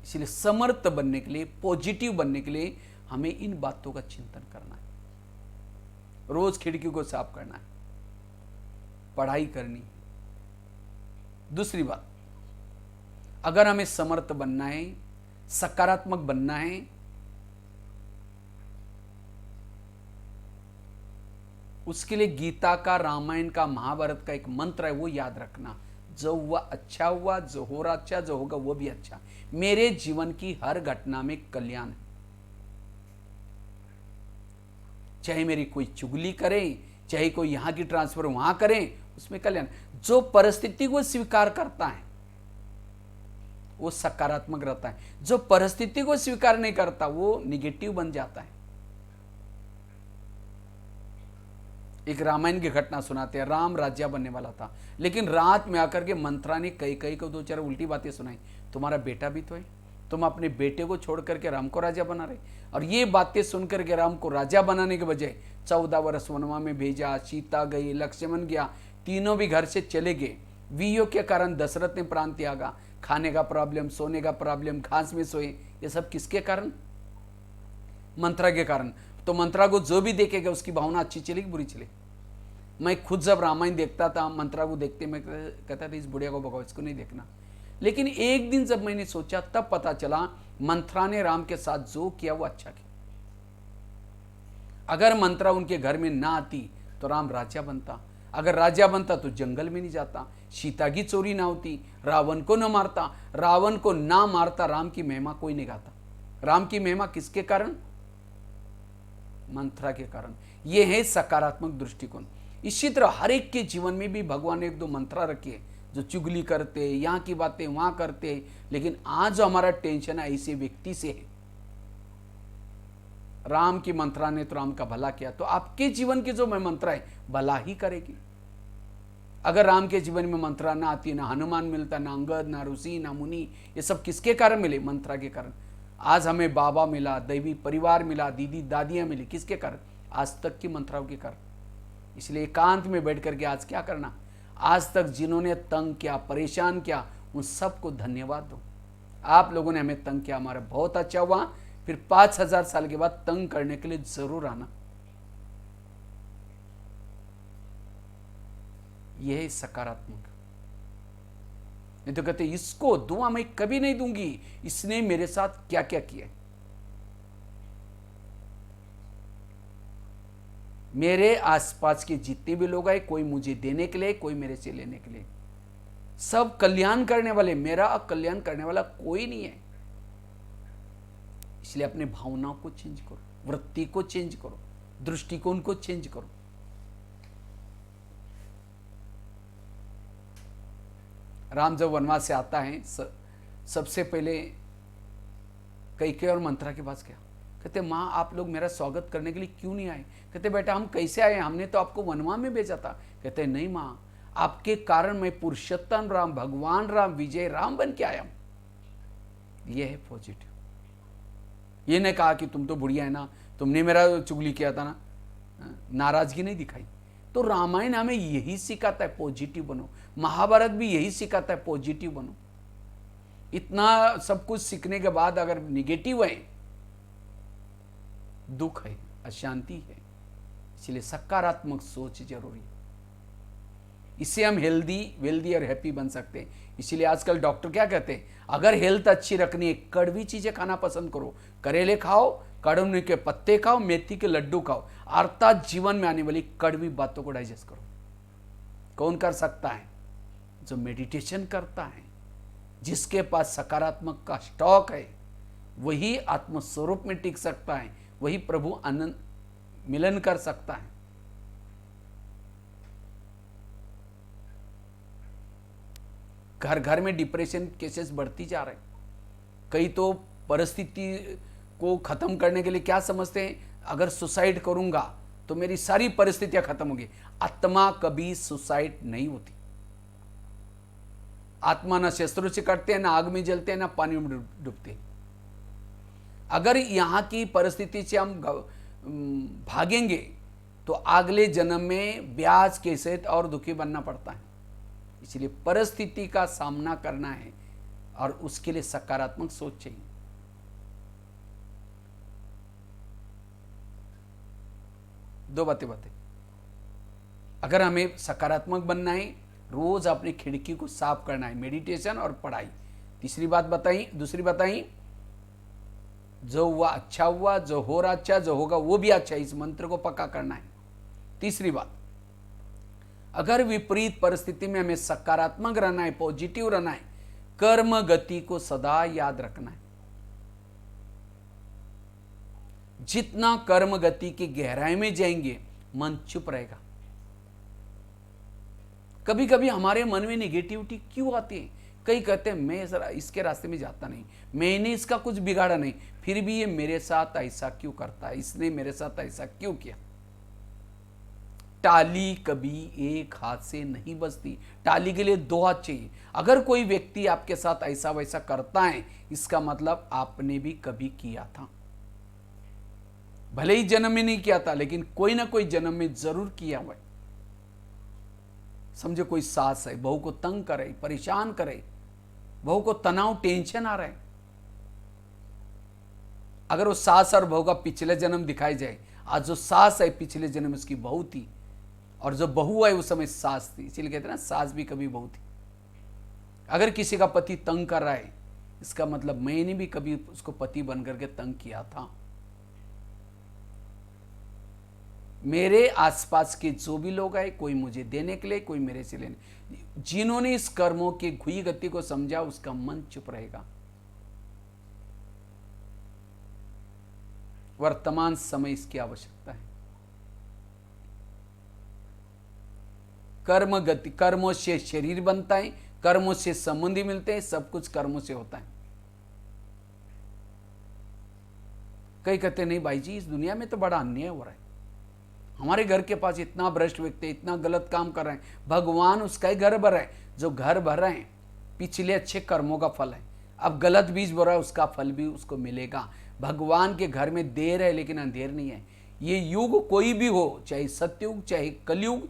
इसलिए समर्थ बनने के लिए, पॉजिटिव बनने के लिए हमें इन बातों का चिंतन करना है, रोज खिड़की को साफ करना है, पढ़ाई करनी है। दूसरी बात, अगर हमें समर्थ बनना है, सकारात्मक बनना है, उसके लिए गीता का, रामायण का, महाभारत का एक मंत्र है, वो याद रखना, जो हुआ अच्छा हुआ, जो हो रहा अच्छा, जो होगा वो भी अच्छा। मेरे जीवन की हर घटना में कल्याण है, चाहे मेरी कोई चुगली करे, चाहे कोई यहां की ट्रांसफर वहां करें, उसमें कल्याण। जो परिस्थिति को स्वीकार करता है वो सकारात्मक रहता है, जो परिस्थिति को स्वीकार नहीं करता वो निगेटिव बन जाता है। एक रामायण की घटना सुनाते हैं, राम राजा बनने वाला था, लेकिन रात में आकर के मंत्रा ने कई को 2-4 उल्टी बातें सुनाई, तुम्हारा बेटा भी तो है, तुम अपने बेटे को छोड़ करके राम को राजा बना रहे। और ये बातें सुनकर के राम को राजा बनाने के बजाय 14 वर्ष वनवा में भेजा, सीता गई, लक्ष्मण गया, तीनों भी घर से चले गए। वियोग के कारण दशरथ ने प्राण त्यागा, खाने का प्रॉब्लम, सोने का प्रॉब्लम, घास में सोए, ये सब किसके कारण? मंत्रा के कारण। तो मंत्रा को जो भी देखेगा उसकी भावना अच्छी चलेगी बुरी चलेगी। मैं खुद जब रामायण देखता था, मंत्रा को देखते मैं कहता था इस बुढ़िया को भगाओ, इसको नहीं देखना। लेकिन एक दिन जब मैंने सोचा तब पता चला मंत्रा ने राम के साथ जो किया वो अच्छा किया। अगर मंत्रा उनके घर में ना आती तो राम राजा बनता, अगर राजा बनता तो जंगल में नहीं जाता, सीता की चोरी ना होती, रावण को न मारता, रावण को ना मारता, राम की महिमा कोई नहीं गाता। राम की महिमा किसके कारण? मंत्रा के कारण। यह है सकारात्मक दृष्टिकोण। इसी तरह हर एक के जीवन में भी भगवान ने एक दो मंत्रा रखी है जो चुगली करते, यहां की बातें वहां करते, लेकिन आज हमारा टेंशन ऐसे व्यक्ति से है। राम की मंत्रा ने तो राम का भला किया, तो आपके जीवन की जो मंत्रा है भला ही करेगी। अगर राम के जीवन में मंत्रा ना आती, ना हनुमान मिलता, ना अंगद, ना ऋषि, ना मुनि, ये सब किसके कारण मिले? मंत्रा के कारण। आज हमें बाबा मिला, दैवी परिवार मिला, दीदी दादियां मिली, किसके कारण? आज तक की मंत्राओं के कारण। इसलिए एकांत में बैठ करके आज क्या करना, आज तक जिन्होंने तंग किया, परेशान किया, उन सबको धन्यवाद दो। आप लोगों ने हमें तंग किया, हमारा बहुत अच्छा हुआ, फिर 5000 साल के बाद तंग करने के लिए जरूर आना। यह है सकारात्मक। नहीं तो कहते इसको दुआ मैं कभी नहीं दूंगी, इसने मेरे साथ क्या क्या किया। मेरे आसपास के जितने भी लोग आए, कोई मुझे देने के लिए, कोई मेरे से लेने के लिए, सब कल्याण करने वाले, मेरा कल्याण करने वाला कोई नहीं है। इसलिए अपने भावनाओं को चेंज करो, वृत्ति को चेंज करो, दृष्टिकोण को चेंज करो। राम जब वनवास से आता है, सबसे पहले कैकेयी और मंत्रा के पास गया। कहते माँ आप लोग मेरा स्वागत करने के लिए क्यों नहीं आए? कहते बेटा हम कैसे आए, हमने तो आपको वनवास में भेजा था। कहते नहीं माँ, आपके कारण मैं पुरुषोत्तम राम, भगवान राम, विजय राम बन के आया हूं। यह है पॉजिटिव। ये नहीं कहा कि तुम तो बुढ़िया है ना, तुमने मेरा चुगली किया था ना, नाराजगी नहीं दिखाई। तो रामायण हमें यही सिखाता है, पॉजिटिव बनो। महाभारत भी यही सिखाता है, पॉजिटिव बनो। इतना सब कुछ सीखने के बाद अगर निगेटिव है, दुख है, अशांति है। इसलिए सकारात्मक सोच जरूरी है। इससे हम हेल्दी, वेल्दी और हैप्पी बन सकते हैं। इसीलिए आजकल डॉक्टर क्या कहते हैं, अगर हेल्थ अच्छी रखनी है, कड़वी चीजें खाना पसंद करो, करेले खाओ, कड़वी के पत्ते खाओ, मेथी के लड्डू खाओ, अर्थात जीवन में आने वाली कड़वी बातों को डाइजेस्ट करो। कौन कर सकता है? जो मेडिटेशन करता है, जिसके पास सकारात्मक का स्टॉक है, वही आत्मस्वरूप में टिक सकता है, वही प्रभु आनंद मिलन कर सकता है। घर घर में डिप्रेशन केसेस बढ़ती जा रहे हैं। कई तो परिस्थिति को खत्म करने के लिए क्या समझते हैं, अगर सुसाइड करूंगा तो मेरी सारी परिस्थितियां खत्म होंगी। आत्मा कभी सुसाइड नहीं होती। आत्मा ना शस्त्रों से कटते हैं, ना आग में जलते हैं, ना पानी में डूबते हैं। अगर यहां की परिस्थिति से हम भागेंगे तो अगले जन्म में ब्याज के सहित और दुखी बनना पड़ता है। इसलिए परिस्थिति का सामना करना है और उसके लिए सकारात्मक सोच चाहिए। दो बातें अगर हमें सकारात्मक बनना है, रोज अपनी खिड़की को साफ करना है, मेडिटेशन और पढ़ाई। दूसरी बताई जो हुआ अच्छा हुआ, जो हो रहा अच्छा, जो होगा वो भी अच्छा, इस मंत्र को पक्का करना है। तीसरी बात, अगर विपरीत परिस्थिति में हमें सकारात्मक रहना है, पॉजिटिव रहना है, कर्म गति को सदा याद रखना है। जितना कर्म गति की गहराई में जाएंगे, मन चुप रहेगा। कभी कभी हमारे मन में नेगेटिविटी क्यों आती है? कई कहते हैं मैं इसके रास्ते में जाता नहीं, मैंने इसका कुछ बिगाड़ा नहीं, फिर भी ये मेरे साथ ऐसा क्यों करता है, इसने मेरे साथ ऐसा क्यों किया। टाली कभी एक हाथ से नहीं बजती, टाली के लिए दो हाथ चाहिए। अगर कोई व्यक्ति आपके साथ ऐसा वैसा करता है, इसका मतलब आपने भी कभी किया था। भले ही जन्म में नहीं किया था, लेकिन कोई ना कोई जन्म में जरूर किया हुआ है। समझो कोई सास है, बहू को तंग करे, परेशान करे, बहू को तनाव, टेंशन आ रहा है। अगर वो सास और बहू का पिछले जन्म दिखाई जाए, आज जो सास है पिछले जन्म उसकी बहू थी, और जो बहू है उस समय सास थी। इसीलिए कहते हैं ना, सास भी कभी बहू थी। अगर किसी का पति तंग कर रहा है, इसका मतलब मैंने भी कभी उसको पति बन करके तंग किया था। मेरे आसपास के जो भी लोग आए, कोई मुझे देने के लिए, कोई मेरे से लेने, जिन्होंने इस कर्मों की घुई गति को समझा, उसका मन चुप रहेगा। वर्तमान समय इसकी आवश्यकता है। कर्म गति, कर्मों से शरीर बनता है, कर्मों से संबंधी मिलते हैं, सब कुछ कर्मों से होता है। कई कहते नहीं भाई जी, इस दुनिया में तो बड़ा अन्याय हो रहा है, हमारे घर के पास इतना भ्रष्ट व्यक्ति इतना गलत काम कर रहे हैं, भगवान उसका ही घर भर रहे हैं। जो घर भर रहे हैं पिछले अच्छे कर्मों का फल है। अब गलत बीज बो रहा है, उसका फल भी उसको मिलेगा। भगवान के घर में देर है लेकिन अंधेर नहीं है। ये युग कोई भी हो, चाहे सतयुग चाहे कलयुग,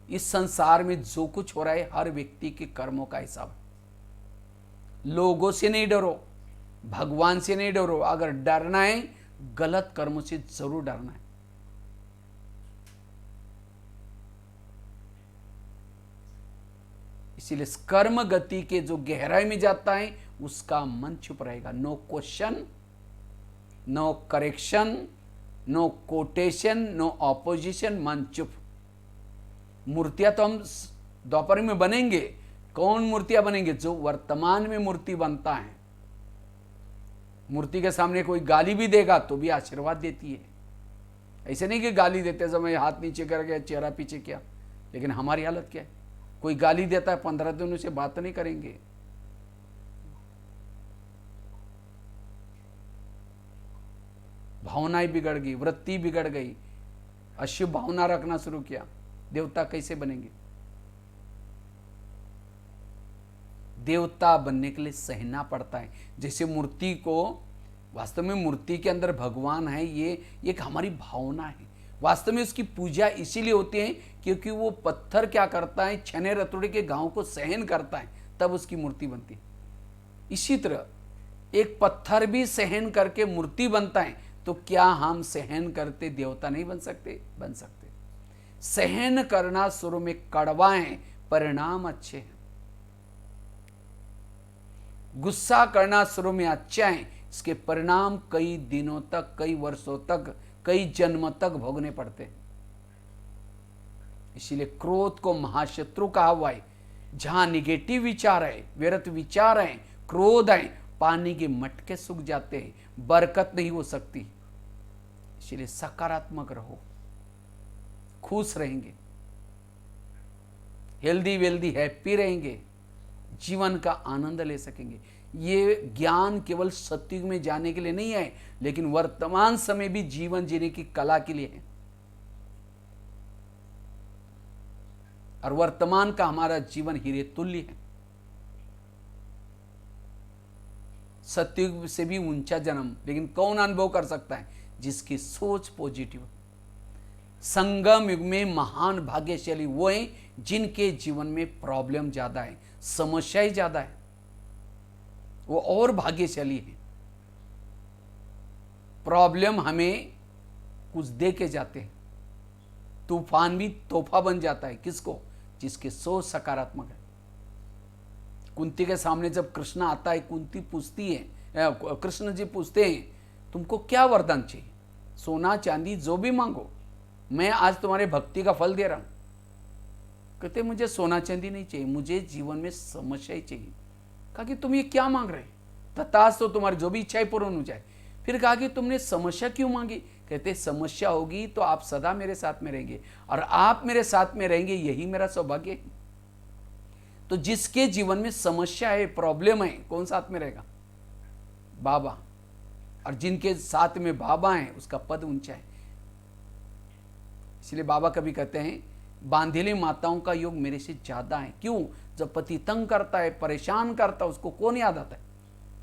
इस संसार में जो कुछ हो रहा है हर व्यक्ति के कर्मों का हिसाब है। लोगों से नहीं डरो, भगवान से नहीं डरो। अगर डरना है गलत कर्मों से जरूर डरना है। इसीलिए कर्म गति के जो गहराई में जाता है उसका मन चुप रहेगा। No question, no correction, no quotation, no opposition, मन चुप। मूर्तियां तो हम द्वापर में बनेंगे। कौन मूर्तियां बनेंगे? जो वर्तमान में मूर्ति बनता है। मूर्ति के सामने कोई गाली भी देगा तो भी आशीर्वाद देती है। ऐसे नहीं कि गाली देते समय हाथ नीचे करके चेहरा पीछे किया, लेकिन हमारी हालत क्या है? कोई गाली देता है 15 दिन उसे बात नहीं करेंगे। भावनाएं बिगड़ गई, वृत्ति बिगड़ गई, अशुभ भावना रखना शुरू किया, देवता कैसे बनेंगे? देवता बनने के लिए सहना पड़ता है। जैसे मूर्ति को, वास्तव में मूर्ति के अंदर भगवान है, ये एक हमारी भावना है। वास्तव में उसकी पूजा इसीलिए होती है क्योंकि वो पत्थर क्या करता है, छने रतुड़े के घाव को सहन करता है, तब उसकी मूर्ति बनती है। इसी तरह एक पत्थर भी सहन करके मूर्ति बनता है, तो क्या हम सहन करते देवता नहीं बन सकते? बन सकते। सहन करना शुरू में कड़वा है, परिणाम अच्छे हैं। गुस्सा करना शुरू में अच्छा है, इसके परिणाम कई दिनों तक, कई वर्षों तक, कई जन्म तक भोगने पड़ते हैं। इसीलिए क्रोध को महाशत्रु कहा हुआ है। जहां निगेटिव विचार है, व्यर्थ विचार है, क्रोध है, पानी के मटके सूख जाते हैं, बरकत नहीं हो सकती। इसलिए सकारात्मक रहो, खुश रहेंगे, हेल्दी वेल्दी हैप्पी रहेंगे, जीवन का आनंद ले सकेंगे। ये ज्ञान केवल सतयुग में जाने के लिए नहीं है, लेकिन वर्तमान समय भी जीवन जीने की कला के लिए है। और वर्तमान का हमारा जीवन हीरे तुल्य है। सतयुग से भी ऊंचा जन्म, लेकिन कौन अनुभव कर सकता है? जिसकी सोच पॉजिटिव। संगम युग में महान भाग्यशाली वो हैं जिनके जीवन में प्रॉब्लम ज्यादा है, समस्याएं ज्यादा है, वो और भाग्यशाली है। प्रॉब्लम हमें कुछ दे के जाते हैं, तूफान भी तोहफा बन जाता है। किसको? जिसकी सोच सकारात्मक है। कुंती के सामने जब कृष्ण आता है, कुंती पूछती है, कृष्ण जी पूछते हैं तुमको क्या वरदान चाहिए? सोना चांदी जो भी मांगो, मैं आज तुम्हारे भक्ति का फल दे रहा हूं। कहते मुझे सोना चांदी नहीं चाहिए, मुझे जीवन में समस्या ही चाहिए। कहा कि तुम ये क्या मांग रहे? तथास्तु, तो तुम्हारी जो भी इच्छाएं पूर्ण हो जाए। फिर कहा कि तुमने समस्या क्यों मांगी? कहते समस्या होगी तो आप सदा मेरे साथ में रहेंगे, और आप मेरे साथ में रहेंगे यही मेरा सौभाग्य है। तो जिसके जीवन में समस्या है, प्रॉब्लम है, कौन साथ में रहेगा? बाबा। और जिनके साथ में बाबा है उसका पद ऊंचा है। इसलिए बाबा कभी कहते हैं बांधेली माताओं का योग मेरे से ज्यादा है। क्यों? जब पति तंग करता है, परेशान करता है, उसको कौन याद आता है?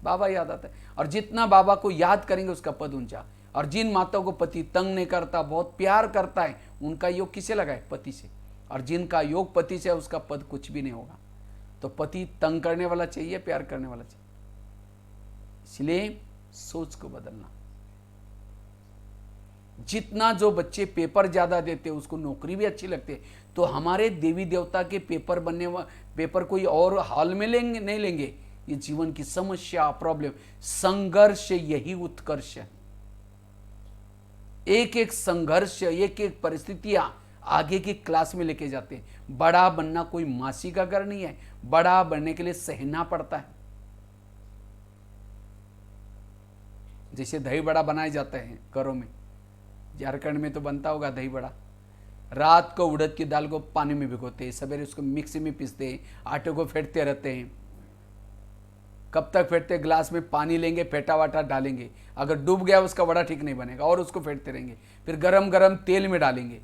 बाबा याद आता है। और जितना बाबा को याद करेंगे उसका पद ऊंचा। और जिन माताओं को पति तंग नहीं करता, बहुत प्यार करता है, उनका योग किसे लगा है? पति से। और जिनका योग पति से है उसका पद कुछ भी नहीं होगा। तो पति तंग करने वाला चाहिए, प्यार करने वाला चाहिए? इसलिए सोच को बदलना। जितना जो बच्चे पेपर ज्यादा देते उसको नौकरी भी अच्छी लगती है, तो हमारे देवी देवता के पेपर कोई और हाल में लेंगे नहीं लेंगे। ये जीवन की समस्या, प्रॉब्लम, संघर्ष, यही उत्कर्ष है। एक एक संघर्ष, एक एक परिस्थितियां आगे की क्लास में लेके जाते हैं। बड़ा बनना कोई मासी का घर नहीं है, बड़ा बनने के लिए सहना पड़ता है। जैसे दही बड़ा बनाए जाते हैं घरों में, झारखंड में तो बनता होगा दही बड़ा। रात को उड़द की दाल को पानी में भिगोते हैं, सवेरे उसको मिक्सी में पीसते हैं, आटे को फेंटते रहते हैं। कब तक फेंटते? गिलास में पानी लेंगे, फेंटा वाटा डालेंगे, अगर डूब गया उसका वड़ा ठीक नहीं बनेगा, और उसको फेंटते रहेंगे। फिर गरम गरम तेल में डालेंगे,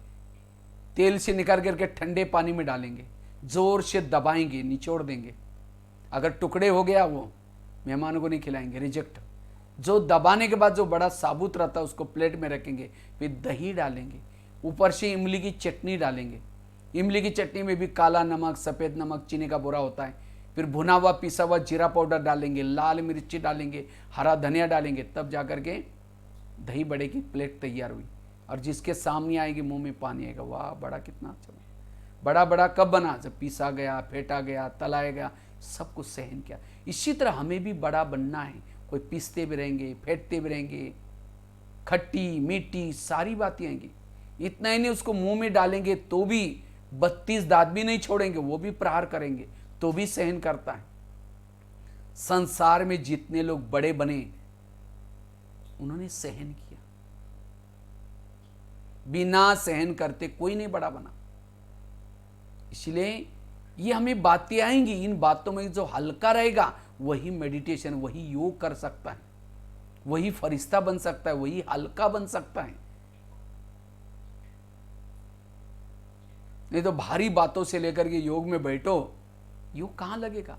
तेल से निकाल करके ठंडे पानी में डालेंगे, जोर से दबाएंगे, निचोड़ देंगे। अगर टुकड़े हो गया वो मेहमानों को नहीं खिलाएंगे, रिजेक्ट। जो दबाने के बाद जो बड़ा साबुत रहता है उसको प्लेट में रखेंगे, फिर दही डालेंगे, ऊपर से इमली की चटनी डालेंगे। इमली की चटनी में भी काला नमक, सफ़ेद नमक, चीनी का बोरा होता है। फिर भुना हुआ पिसा हुआ जीरा पाउडर डालेंगे, लाल मिर्ची डालेंगे, हरा धनिया डालेंगे, तब जाकर के दही बड़े की प्लेट तैयार हुई। और जिसके सामने आएगी मुंह में पानी आएगा, वाह बड़ा कितना अच्छा बना। बड़ा बड़ा कब बना? जब पीसा गया, फेंटा गया, तलाया गया, सब कुछ सहन किया। इसी तरह हमें भी बड़ा बनना है। कोई पीसते भी रहेंगे, फेंटते भी रहेंगे, खट्टी मीठी सारी बातें आएंगी। इतना ही नहीं, उसको मुंह में डालेंगे तो भी 32 दांत भी नहीं छोड़ेंगे, वो भी प्रहार करेंगे तो भी सहन करता है। संसार में जितने लोग बड़े बने उन्होंने सहन किया, बिना सहन करते कोई नहीं बड़ा बना। इसलिए ये हमें बातें आएंगी, इन बातों में जो हल्का रहेगा वही मेडिटेशन, वही योग कर सकता है, वही फरिश्ता बन सकता है, वही हल्का बन सकता है। नहीं तो भारी बातों से लेकर के योग में बैठो, योग कहां लगेगा?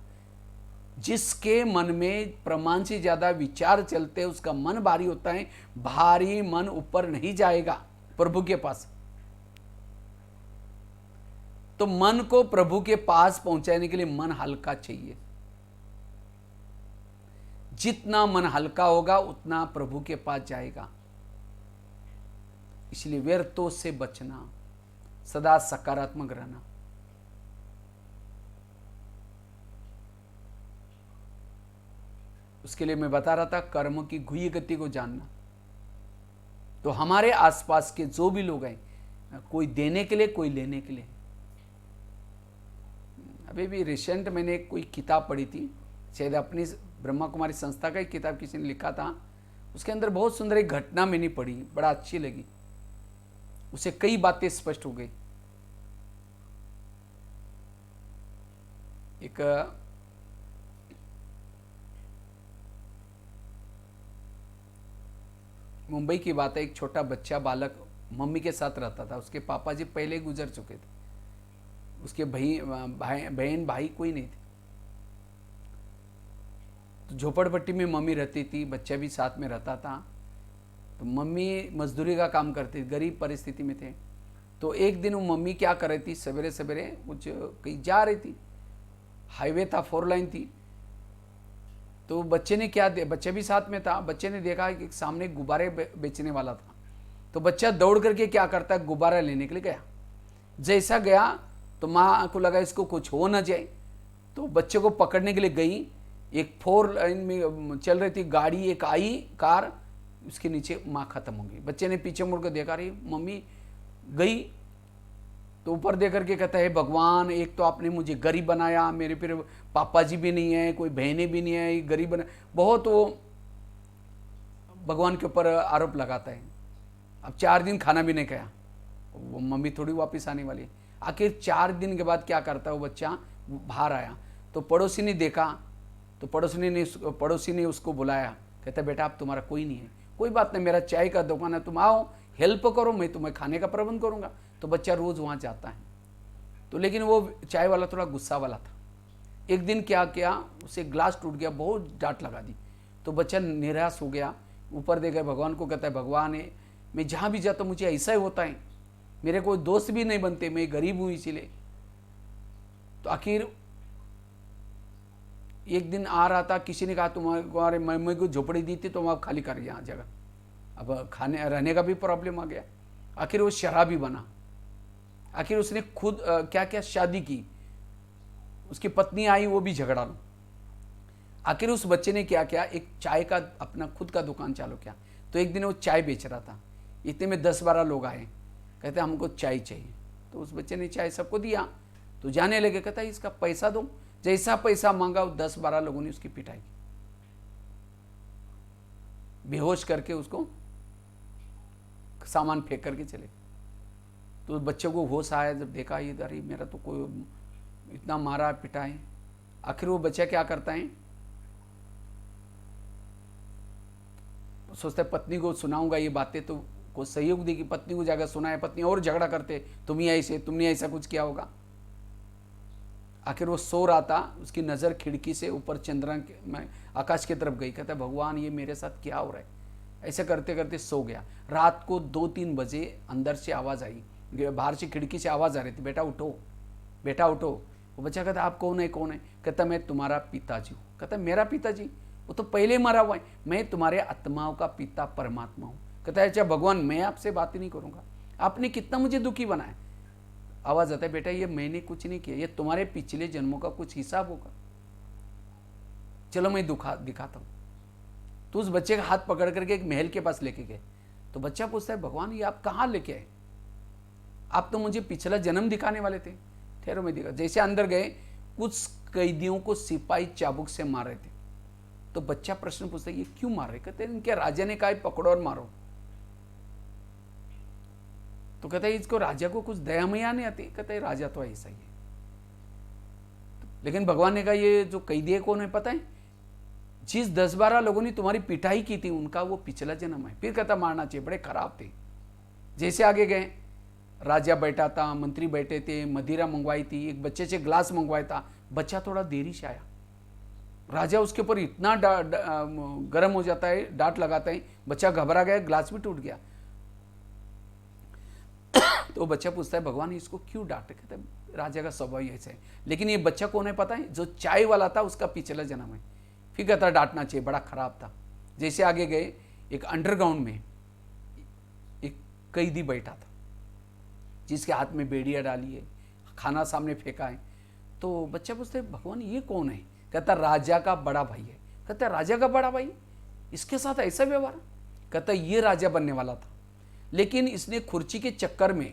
जिसके मन में प्रमाण से ज्यादा विचार चलते हैं उसका मन भारी होता है। भारी मन ऊपर नहीं जाएगा प्रभु के पास। तो मन को प्रभु के पास पहुंचाने के लिए मन हल्का चाहिए। जितना मन हल्का होगा उतना प्रभु के पास जाएगा। इसलिए व्यर्थों से बचना, सदा सकारात्मक रहना। उसके लिए मैं बता रहा था कर्म की गुह्य गति को जानना। तो हमारे आसपास के जो भी लोग हैं, कोई देने के लिए, कोई लेने के लिए। अभी भी रिसेंट मैंने कोई किताब पढ़ी थी, शायद अपनी ब्रह्मा कुमारी संस्था का एक किताब किसी ने लिखा था। उसके अंदर बहुत सुंदर एक घटना मैंने पढ़ी, बड़ा अच्छी लगी। उसे कई बातें स्पष्ट हो गई। एक मुंबई की बात है, एक छोटा बच्चा बालक मम्मी के साथ रहता था। उसके पापा जी पहले ही गुजर चुके थे। उसके बहन भाई कोई नहीं थे। तो झोपड़पट्टी में मम्मी रहती थी, बच्चा भी साथ में रहता था। तो मम्मी मजदूरी का काम करती थी, गरीब परिस्थिति में थे। तो एक दिन वो मम्मी क्या कर रही थी, सवेरे सवेरे कुछ कहीं जा रही थी, हाईवे था, 4 लाइन थी। तो बच्चे ने बच्चे भी साथ में था। बच्चे ने देखा कि सामने गुब्बारे बेचने वाला था। तो बच्चा दौड़ करके क्या करता है, गुब्बारा लेने के लिए गया। जैसा गया तो माँ को लगा इसको कुछ हो ना जाए, तो बच्चे को पकड़ने के लिए गई। एक 4 लाइन में चल रही थी गाड़ी, एक आई कार, उसके नीचे माँ खत्म हो गई। बच्चे ने पीछे मुड़ कर देखा, रही मम्मी गई। तो ऊपर देख करके कहता है, भगवान एक तो आपने मुझे गरीब बनाया, मेरे फिर पापा जी भी नहीं है, कोई बहनें भी नहीं है, गरीब बना, बहुत वो भगवान के ऊपर आरोप लगाता है। अब 4 दिन खाना भी नहीं खाया, वो मम्मी थोड़ी वापस आने वाली है। आखिर 4 दिन के बाद क्या करता है, वो बच्चा बाहर आया। तो पड़ोसी ने देखा, तो पड़ोसी ने उसको बुलाया। कहता बेटा अब तुम्हारा कोई नहीं है, कोई बात नहीं, मेरा चाय का दुकान है, तुम आओ हेल्प करो, मैं तुम्हें खाने का प्रबंध करूंगा। तो बच्चा रोज वहां जाता है। तो लेकिन वो चाय वाला थोड़ा गुस्सा वाला था। एक दिन क्या किया, उसे ग्लास टूट गया, बहुत डांट लगा दी। तो बच्चा निराश हो गया, ऊपर देखा भगवान को, कहता है भगवान है, मैं जहां भी जाता हूं मुझे ऐसा ही होता है, मेरे कोई दोस्त भी नहीं बनते, मैं गरीब हूं इसीलिए। तो आखिर एक दिन आ रहा था, किसी ने कहा तुम्हारे मम्मी को झोपड़ी दी थी तो वहाँ खाली कर यहाँ जगह, अब खाने रहने का भी प्रॉब्लम आ गया। आखिर वो शराबी बना। आखिर उसने खुद क्या क्या शादी की, उसकी पत्नी आई, वो भी झगड़ा लो। आखिर उस बच्चे ने क्या किया, एक चाय का अपना खुद का दुकान चालू किया। तो एक दिन वो चाय बेच रहा था, इतने में 10-12 लोग आए, कहते हमको चाय चाहिए। तो उस बच्चे ने चाय सबको दिया, तो जाने लगे, कहता इसका पैसा दो। जैसा पैसा मांगा, 10-12 लोगों ने उसकी पिटाई की, बेहोश करके उसको सामान फेंक करके चले। तो बच्चे को होश आया, जब देखा ये अरे मेरा तो कोई इतना मारा पिटाई। आखिर वो बच्चा क्या करता है, सोचता है पत्नी को सुनाऊंगा ये बातें तो को सहयोग देगी। पत्नी को जाकर सुनाया, पत्नी और झगड़ा करते, तुम ही ऐसे, तुमने ऐसा कुछ किया होगा। आखिर वो सो रहा था, उसकी नज़र खिड़की से ऊपर चंद्रमा में आकाश की तरफ गई। कहता भगवान ये मेरे साथ क्या हो रहा है। ऐसे करते करते सो गया। रात को 2-3 बजे अंदर से आवाज़ आई, बाहर से खिड़की से आवाज़ आ रही थी, बेटा उठो, बेटा उठो। वो बच्चा कहता आप कौन है, कौन है। कहता मैं तुम्हारा पिताजी हूँ। कहता मेरा पिताजी, वो तो पहले मरा हुआ है। मैं तुम्हारे आत्माओं का पिता परमात्मा हूँ। कहता है अच्छा भगवान मैं आपसे बात ही नहीं करूँगा, आपने कितना मुझे दुखी बनाया। आवाज़ आता है बेटा ये मैंने कुछ नहीं किया, ये तुम्हारे पिछले जन्मों का कुछ हिसाब होगा, चलो मैं दिखाता हूँ। तो उस बच्चे का हाथ पकड़ करके एक महल के पास लेके गए। तो बच्चा पूछता है भगवान ये आप कहाँ लेके आए, आप तो मुझे पिछला जन्म दिखाने वाले थे। ठहरो मैं दिखा। जैसे अंदर गए, कुछ कैदियों को सिपाही चाबुक से मार रहे थे। तो बच्चा प्रश्न पूछता है ये क्यों मार रहे। कहते हैं इनके राजा ने कहा पकड़ो और मारो। तो कहता है इसको राजा को कुछ दया मैया नहीं आती। कहता है राजा तो ऐसा ही है। लेकिन भगवान ने कहा ये जो कैदी है कौन है पता है, जिस 10-12 लोगों ने तुम्हारी पिटाई की थी उनका वो पिछला जन्म है। फिर कहता मारना चाहिए, बड़े खराब थे। जैसे आगे गए, राजा बैठा था, मंत्री बैठे थे, मदिरा मंगवाई थी, एक बच्चे से ग्लास मंगवाया था। बच्चा थोड़ा देरी से आया, राजा उसके ऊपर इतना गर्म हो जाता है, डांट लगाता है, बच्चा घबरा गया, ग्लास भी टूट गया। तो बच्चा पूछता है भगवान इसको क्यों डांटे। कहते हैं राजा का स्वभाव ऐसा है। लेकिन ये बच्चा कौन है पता है, जो चाय वाला था उसका पिछला जन्म है। फिर कहता डांटना चाहिए, बड़ा खराब था। जैसे आगे गए, एक अंडरग्राउंड में एक कैदी बैठा था, जिसके हाथ में बेड़ियाँ डाली है, खाना सामने फेंका है। तो बच्चा पूछता है भगवान ये कौन है। कहता राजा का बड़ा भाई है। कहता राजा का बड़ा भाई, इसके साथ ऐसा व्यवहार। कहता ये राजा बनने वाला था, लेकिन इसने खुर्ची के चक्कर में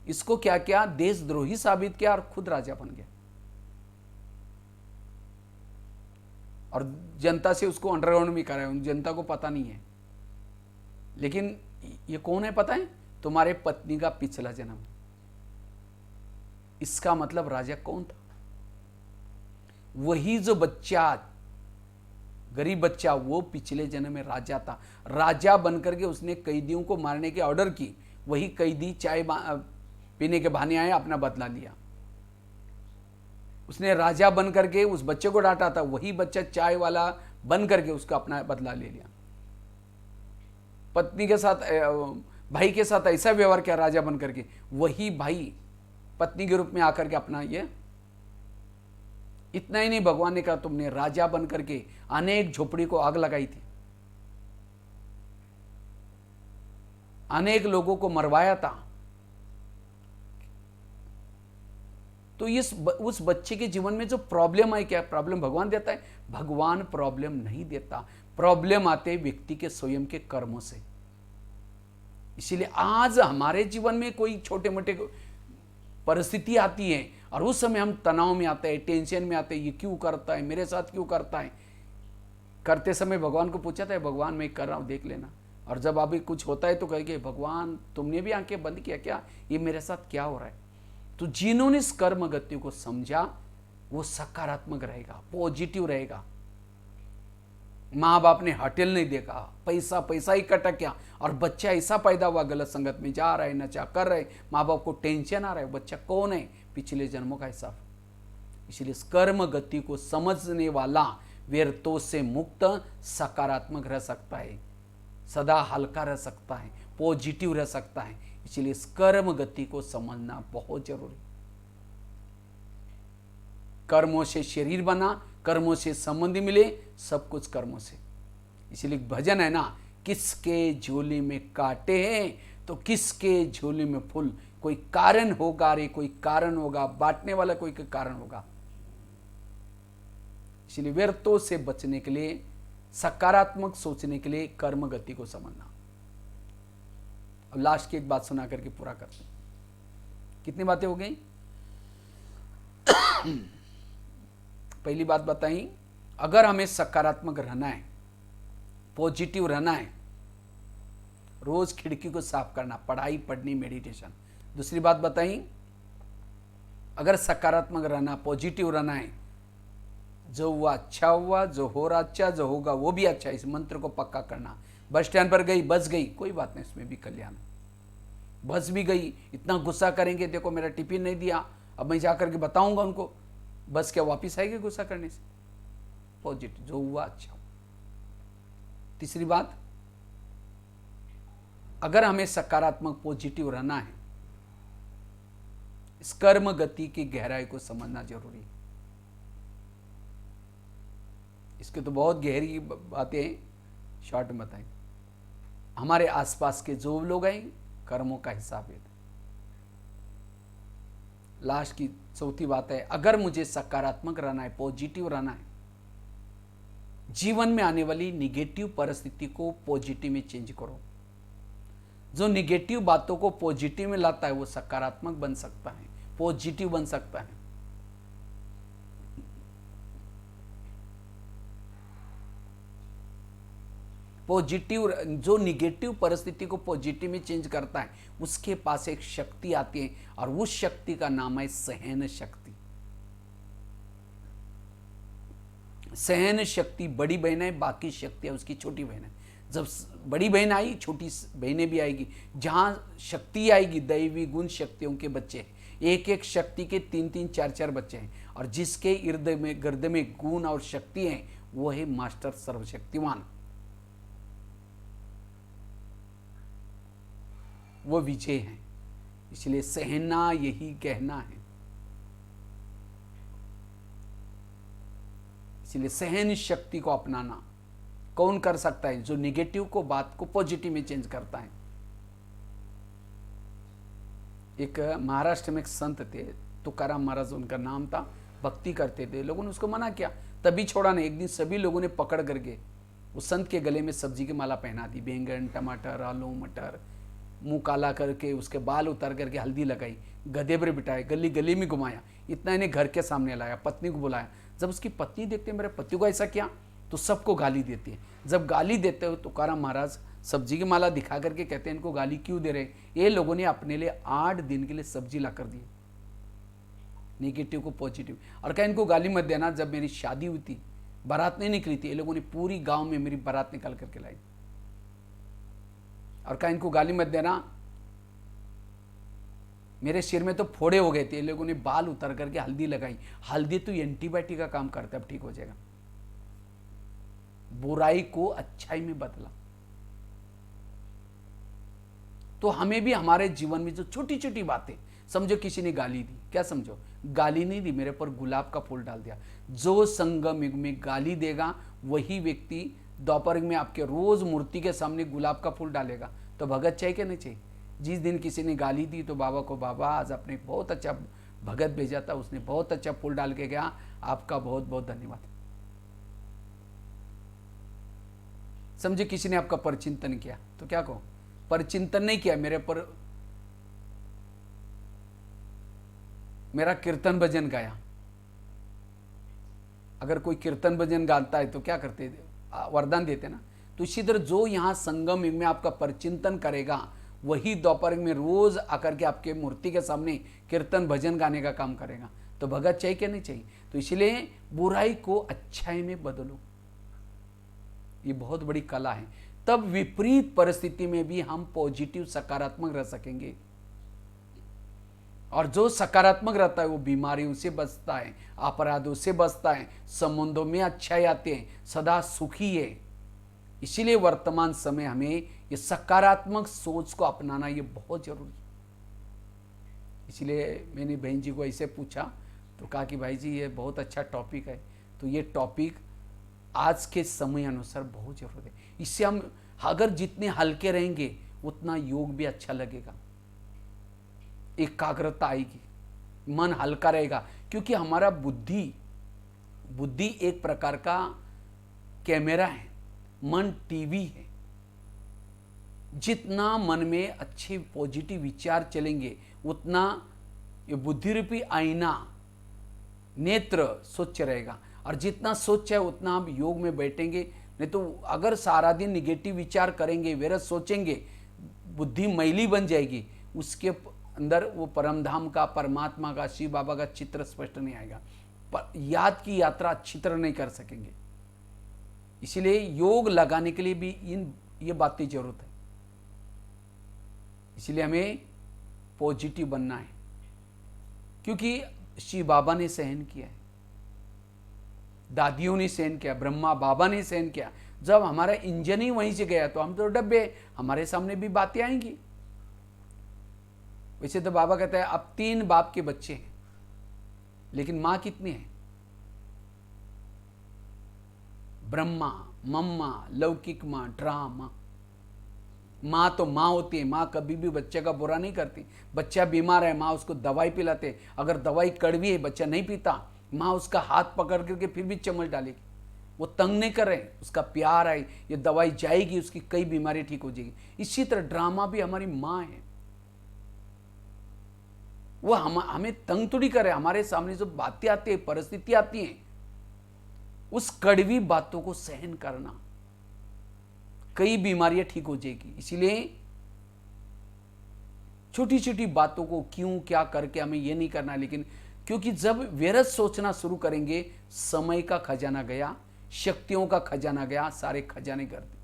इसको क्या किया, देशद्रोही साबित किया और खुद राजा बन गया। और जनता से उसको अंडरग्राउंड में कराया, जनता को पता नहीं है। लेकिन ये कौन है पता है, तुम्हारे पत्नी का पिछला जन्म। इसका मतलब राजा कौन था, वही जो बच्चा, गरीब बच्चा, वो पिछले जन्म में राजा था। राजा बनकर के उसने कैदियों को मारने के ऑर्डर की, वही कैदी चाय पीने के बहाने आए, अपना बदला लिया। उसने राजा बन करके उस बच्चे को डांटा था, वही बच्चा चाय वाला बन करके उसका अपना बदला ले लिया। पत्नी के साथ, भाई के साथ ऐसा व्यवहार किया राजा बन करके, वही भाई पत्नी के रूप में आकर के अपना ये। इतना ही नहीं, भगवान ने कहा तुमने राजा बन करके अनेक झोपड़ी को आग लगाई थी, अनेक लोगों को मरवाया था। तो उस बच्चे के जीवन में जो प्रॉब्लम आई, क्या प्रॉब्लम भगवान देता है? भगवान प्रॉब्लम नहीं देता, प्रॉब्लम आते व्यक्ति के स्वयं के कर्मों से। इसीलिए आज हमारे जीवन में कोई छोटे मोटे परिस्थिति आती है और उस समय हम तनाव में आते हैं, टेंशन में आते हैं, ये क्यों करता है, मेरे साथ क्यों करता है। करते समय भगवान को पूछा था, भगवान मैं कर रहा हूँ देख लेना। और जब अभी कुछ होता है तो कहेंगे भगवान तुमने भी आंखें बंद किया क्या, ये मेरे साथ क्या हो रहा है। तो जिन्होंने इस कर्म गति को समझा वो सकारात्मक रहेगा, पॉजिटिव रहेगा। माँ बाप ने होटल नहीं देखा, पैसा पैसा इकट्ठा किया और बच्चा ऐसा पैदा हुआ, गलत संगत में जा रहा है, नशा कर रहे, माँ बाप को टेंशन आ रहा है, बच्चा कौन है, पिछले जन्मों का हिसाब। इसलिए इस कर्म गति को समझने वाला व्यर्थों से मुक्त सकारात्मक रह सकता है, सदा हल्का रह सकता है, पॉजिटिव रह सकता है। इसलिए इस कर्म गति को समझना बहुत जरूरी। कर्मों से शरीर बना कर्मों से संबंध मिले, सब कुछ कर्मों से। इसलिए भजन है ना, किसके झोली में कांटे हैं तो किसके झोली में फूल। कोई कारण होगा रे, कोई कारण होगा, बांटने वाला कोई कारण होगा। इसलिए व्यर्थों से बचने के लिए, सकारात्मक सोचने के लिए कर्म गति को समझना। अब लास्ट की एक बात सुना करके पूरा करते हैं। कितनी बातें हो गई? पहली बात बताई, अगर हमें सकारात्मक रहना है, पॉजिटिव रहना है, रोज खिड़की को साफ करना, पढ़ाई पढ़नी, मेडिटेशन। दूसरी बात बताई, अगर सकारात्मक रहना, पॉजिटिव रहना है, जो हुआ अच्छा हुआ, जो हो रहा अच्छा, जो होगा वो भी अच्छा, इस मंत्र को पक्का करना। बस स्टैंड पर गई, बस गई, कोई बात नहीं, इसमें भी कल्याण। बस भी गई, इतना गुस्सा करेंगे, देखो मेरा टिफिन नहीं दिया, अब मैं जाकर के बताऊंगा उनको, बस क्या वापिस आएगी गुस्सा करने से? पॉजिटिव, जो हुआ अच्छा हुआ। तीसरी बात, अगर हमें सकारात्मक पॉजिटिव रहना है, इस कर्म गति की गहराई को समझना जरूरी है। इसके तो बहुत गहरी बातें शॉर्ट में बताई। हमारे आसपास के जो लोग हैं, कर्मों का हिसाब है। लास्ट की चौथी बात है, अगर मुझे सकारात्मक रहना है, पॉजिटिव रहना है, जीवन में आने वाली निगेटिव परिस्थिति को पॉजिटिव में चेंज करो। जो निगेटिव बातों को पॉजिटिव में लाता है वो सकारात्मक बन सकता है, पॉजिटिव बन सकता है। पॉजिटिव, जो निगेटिव परिस्थिति को पॉजिटिव में चेंज करता है, उसके पास एक शक्ति आती है और उस शक्ति का नाम है सहन शक्ति। सहन शक्ति बड़ी बहन है, बाकी शक्तियां उसकी छोटी बहन है। जब बड़ी बहन आई, छोटी बहनें भी आएगी। जहां शक्ति आएगी, दैवी गुण शक्तियों के बच्चे, एक एक शक्ति के 3-3, 4-4 बच्चे हैं, और जिसके इर्द में गर्द में गुण और शक्ति हैं, वो है मास्टर सर्वशक्तिमान, वो विजय है। इसलिए सहना यही कहना है। इसलिए सहन शक्ति को अपनाना कौन कर सकता है? जो निगेटिव को, बात को पॉजिटिव में चेंज करता है। एक महाराष्ट्र में एक संत थे, तुकाराम महाराज उनका नाम था, भक्ति करते थे। लोगों ने उसको मना किया, तभी छोड़ा नहीं। एक दिन सभी लोगों ने पकड़ करके उस संत के गले में सब्जी की माला पहना दी, बैंगन, टमाटर, आलू, मटर, मुंह काला करके, उसके बाल उतार करके हल्दी लगाई, गधे पर बिठाए, गली गली में घुमाया, इतना इन्हें घर के सामने लाया, पत्नी को बुलाया। जब उसकी पत्नी देखते मेरे पति को ऐसा किया, तो सबको गाली देती है। जब गाली देते हो, तुकाराम महाराज सब्जी की माला दिखा करके कहते हैं, इनको गाली क्यों दे रहे? ये लोगों ने अपने लिए 8 दिन के लिए सब्जी ला कर दी, निगेटिव को पॉजिटिव। और क्या इनको गाली मत देना। जब मेरी शादी हुई थी, बारात नहीं निकली थी, ये लोगों ने पूरी गांव में मेरी बारात निकाल करके लाई। और क्या इनको गाली मत देना। मेरे सिर में तो फोड़े हो गए थे, ये लोगों ने बाल उतर करके हल्दी लगाई। हल्दी तो एंटीबायोटिक का काम करता है, अब ठीक हो जाएगा। बुराई को अच्छाई में बदला। तो हमें भी हमारे जीवन में जो छोटी छोटी बातें, समझो किसी ने गाली दी, क्या समझो? गाली नहीं दी, मेरे पर गुलाब का फूल डाल दिया। जो संगम युग में गाली देगा, वही व्यक्ति दोपहर में आपके रोज मूर्ति के सामने गुलाब का फूल डालेगा। तो भगत चाहिए क्या नहीं चाहिए? जिस दिन किसी ने गाली दी तो बाबा को, बाबा आज आपने बहुत अच्छा भगत भेजा था, उसने बहुत अच्छा फूल डाल के गया, आपका बहुत बहुत धन्यवाद। समझे किसी ने आपका परचिंतन किया तो क्या कहो? परचिंतन नहीं किया, मेरे पर मेरा कीर्तन भजन गाया। अगर कोई कीर्तन भजन गाता है तो क्या करते? वरदान देते ना। तो इसी तरह जो यहां संगम युग में आपका परचिंतन करेगा, वही दोपहर में रोज आकर के आपके मूर्ति के सामने कीर्तन भजन गाने का काम करेगा। तो भगत चाहिए क्या नहीं चाहिए? तो इसलिए बुराई को अच्छाई में बदलो, ये बहुत बड़ी कला है। तब विपरीत परिस्थिति में भी हम पॉजिटिव, सकारात्मक रह सकेंगे। और जो सकारात्मक रहता है वो बीमारियों से बचता है, अपराधों से बचता है, संबंधों में अच्छाई आते हैं, सदा सुखी है। इसीलिए वर्तमान समय हमें ये सकारात्मक सोच को अपनाना ये बहुत जरूरी है। इसलिए मैंने बहन जी को ऐसे पूछा तो कहा कि भाई जी ये बहुत अच्छा टॉपिक है, तो ये टॉपिक आज के समय अनुसार बहुत जरूरत है। इससे हम अगर जितने हल्के रहेंगे उतना योग भी अच्छा लगेगा, एकाग्रता आएगी, मन हल्का रहेगा। क्योंकि हमारा बुद्धि एक प्रकार का कैमरा है, मन टीवी है। जितना मन में अच्छे पॉजिटिव विचार चलेंगे उतना ये बुद्धि रूपी आईना नेत्र स्वच्छ रहेगा, और जितना स्वच्छ है उतना हम योग में बैठेंगे। नहीं तो अगर सारा दिन निगेटिव विचार करेंगे, व्यर्थ सोचेंगे, बुद्धि मैली बन जाएगी, उसके अंदर वो परमधाम का, परमात्मा का, शिव बाबा का चित्र स्पष्ट नहीं आएगा, पर याद की यात्रा अच्छी तरह नहीं कर सकेंगे। इसलिए योग लगाने के लिए भी ये बातें जरूरत है। इसलिए हमें पॉजिटिव बनना है, क्योंकि शिव बाबा ने सहन किया है, दादियों ने सहन किया, ब्रह्मा बाबा ने सहन किया। जब हमारा इंजन ही वहीं से गया तो हम तो डब्बे, हमारे सामने भी बातें आएंगी। वैसे तो बाबा कहता है अब 3 बाप के बच्चे हैं, लेकिन मां कितनी है? ब्रह्मा, मम्मा, लौकिक मां, ड्रामा। माँ तो माँ होती है, माँ कभी भी बच्चे का बुरा नहीं करती। बच्चा बीमार है, माँ उसको दवाई पिलाते, अगर दवाई कड़वी है, बच्चा नहीं पीता, माँ उसका हाथ पकड़ करके फिर भी चम्मच डालेगी। वो तंग नहीं कर रहे, उसका प्यार है, ये दवाई जाएगी, उसकी कई बीमारी ठीक हो जाएगी। इसी तरह ड्रामा भी हमारी माँ है, वो हमें तंग थोड़ी करे। हमारे सामने जो बातें आती है, परिस्थिति आती हैं, उस कड़वी बातों को सहन करना, कई बीमारियां ठीक हो जाएगी। इसीलिए छोटी छोटी बातों को क्यों क्या करके हमें ये नहीं करना, लेकिन क्योंकि जब व्यर्थ सोचना शुरू करेंगे, समय का खजाना गया, शक्तियों का खजाना गया, सारे खजाने कर दे,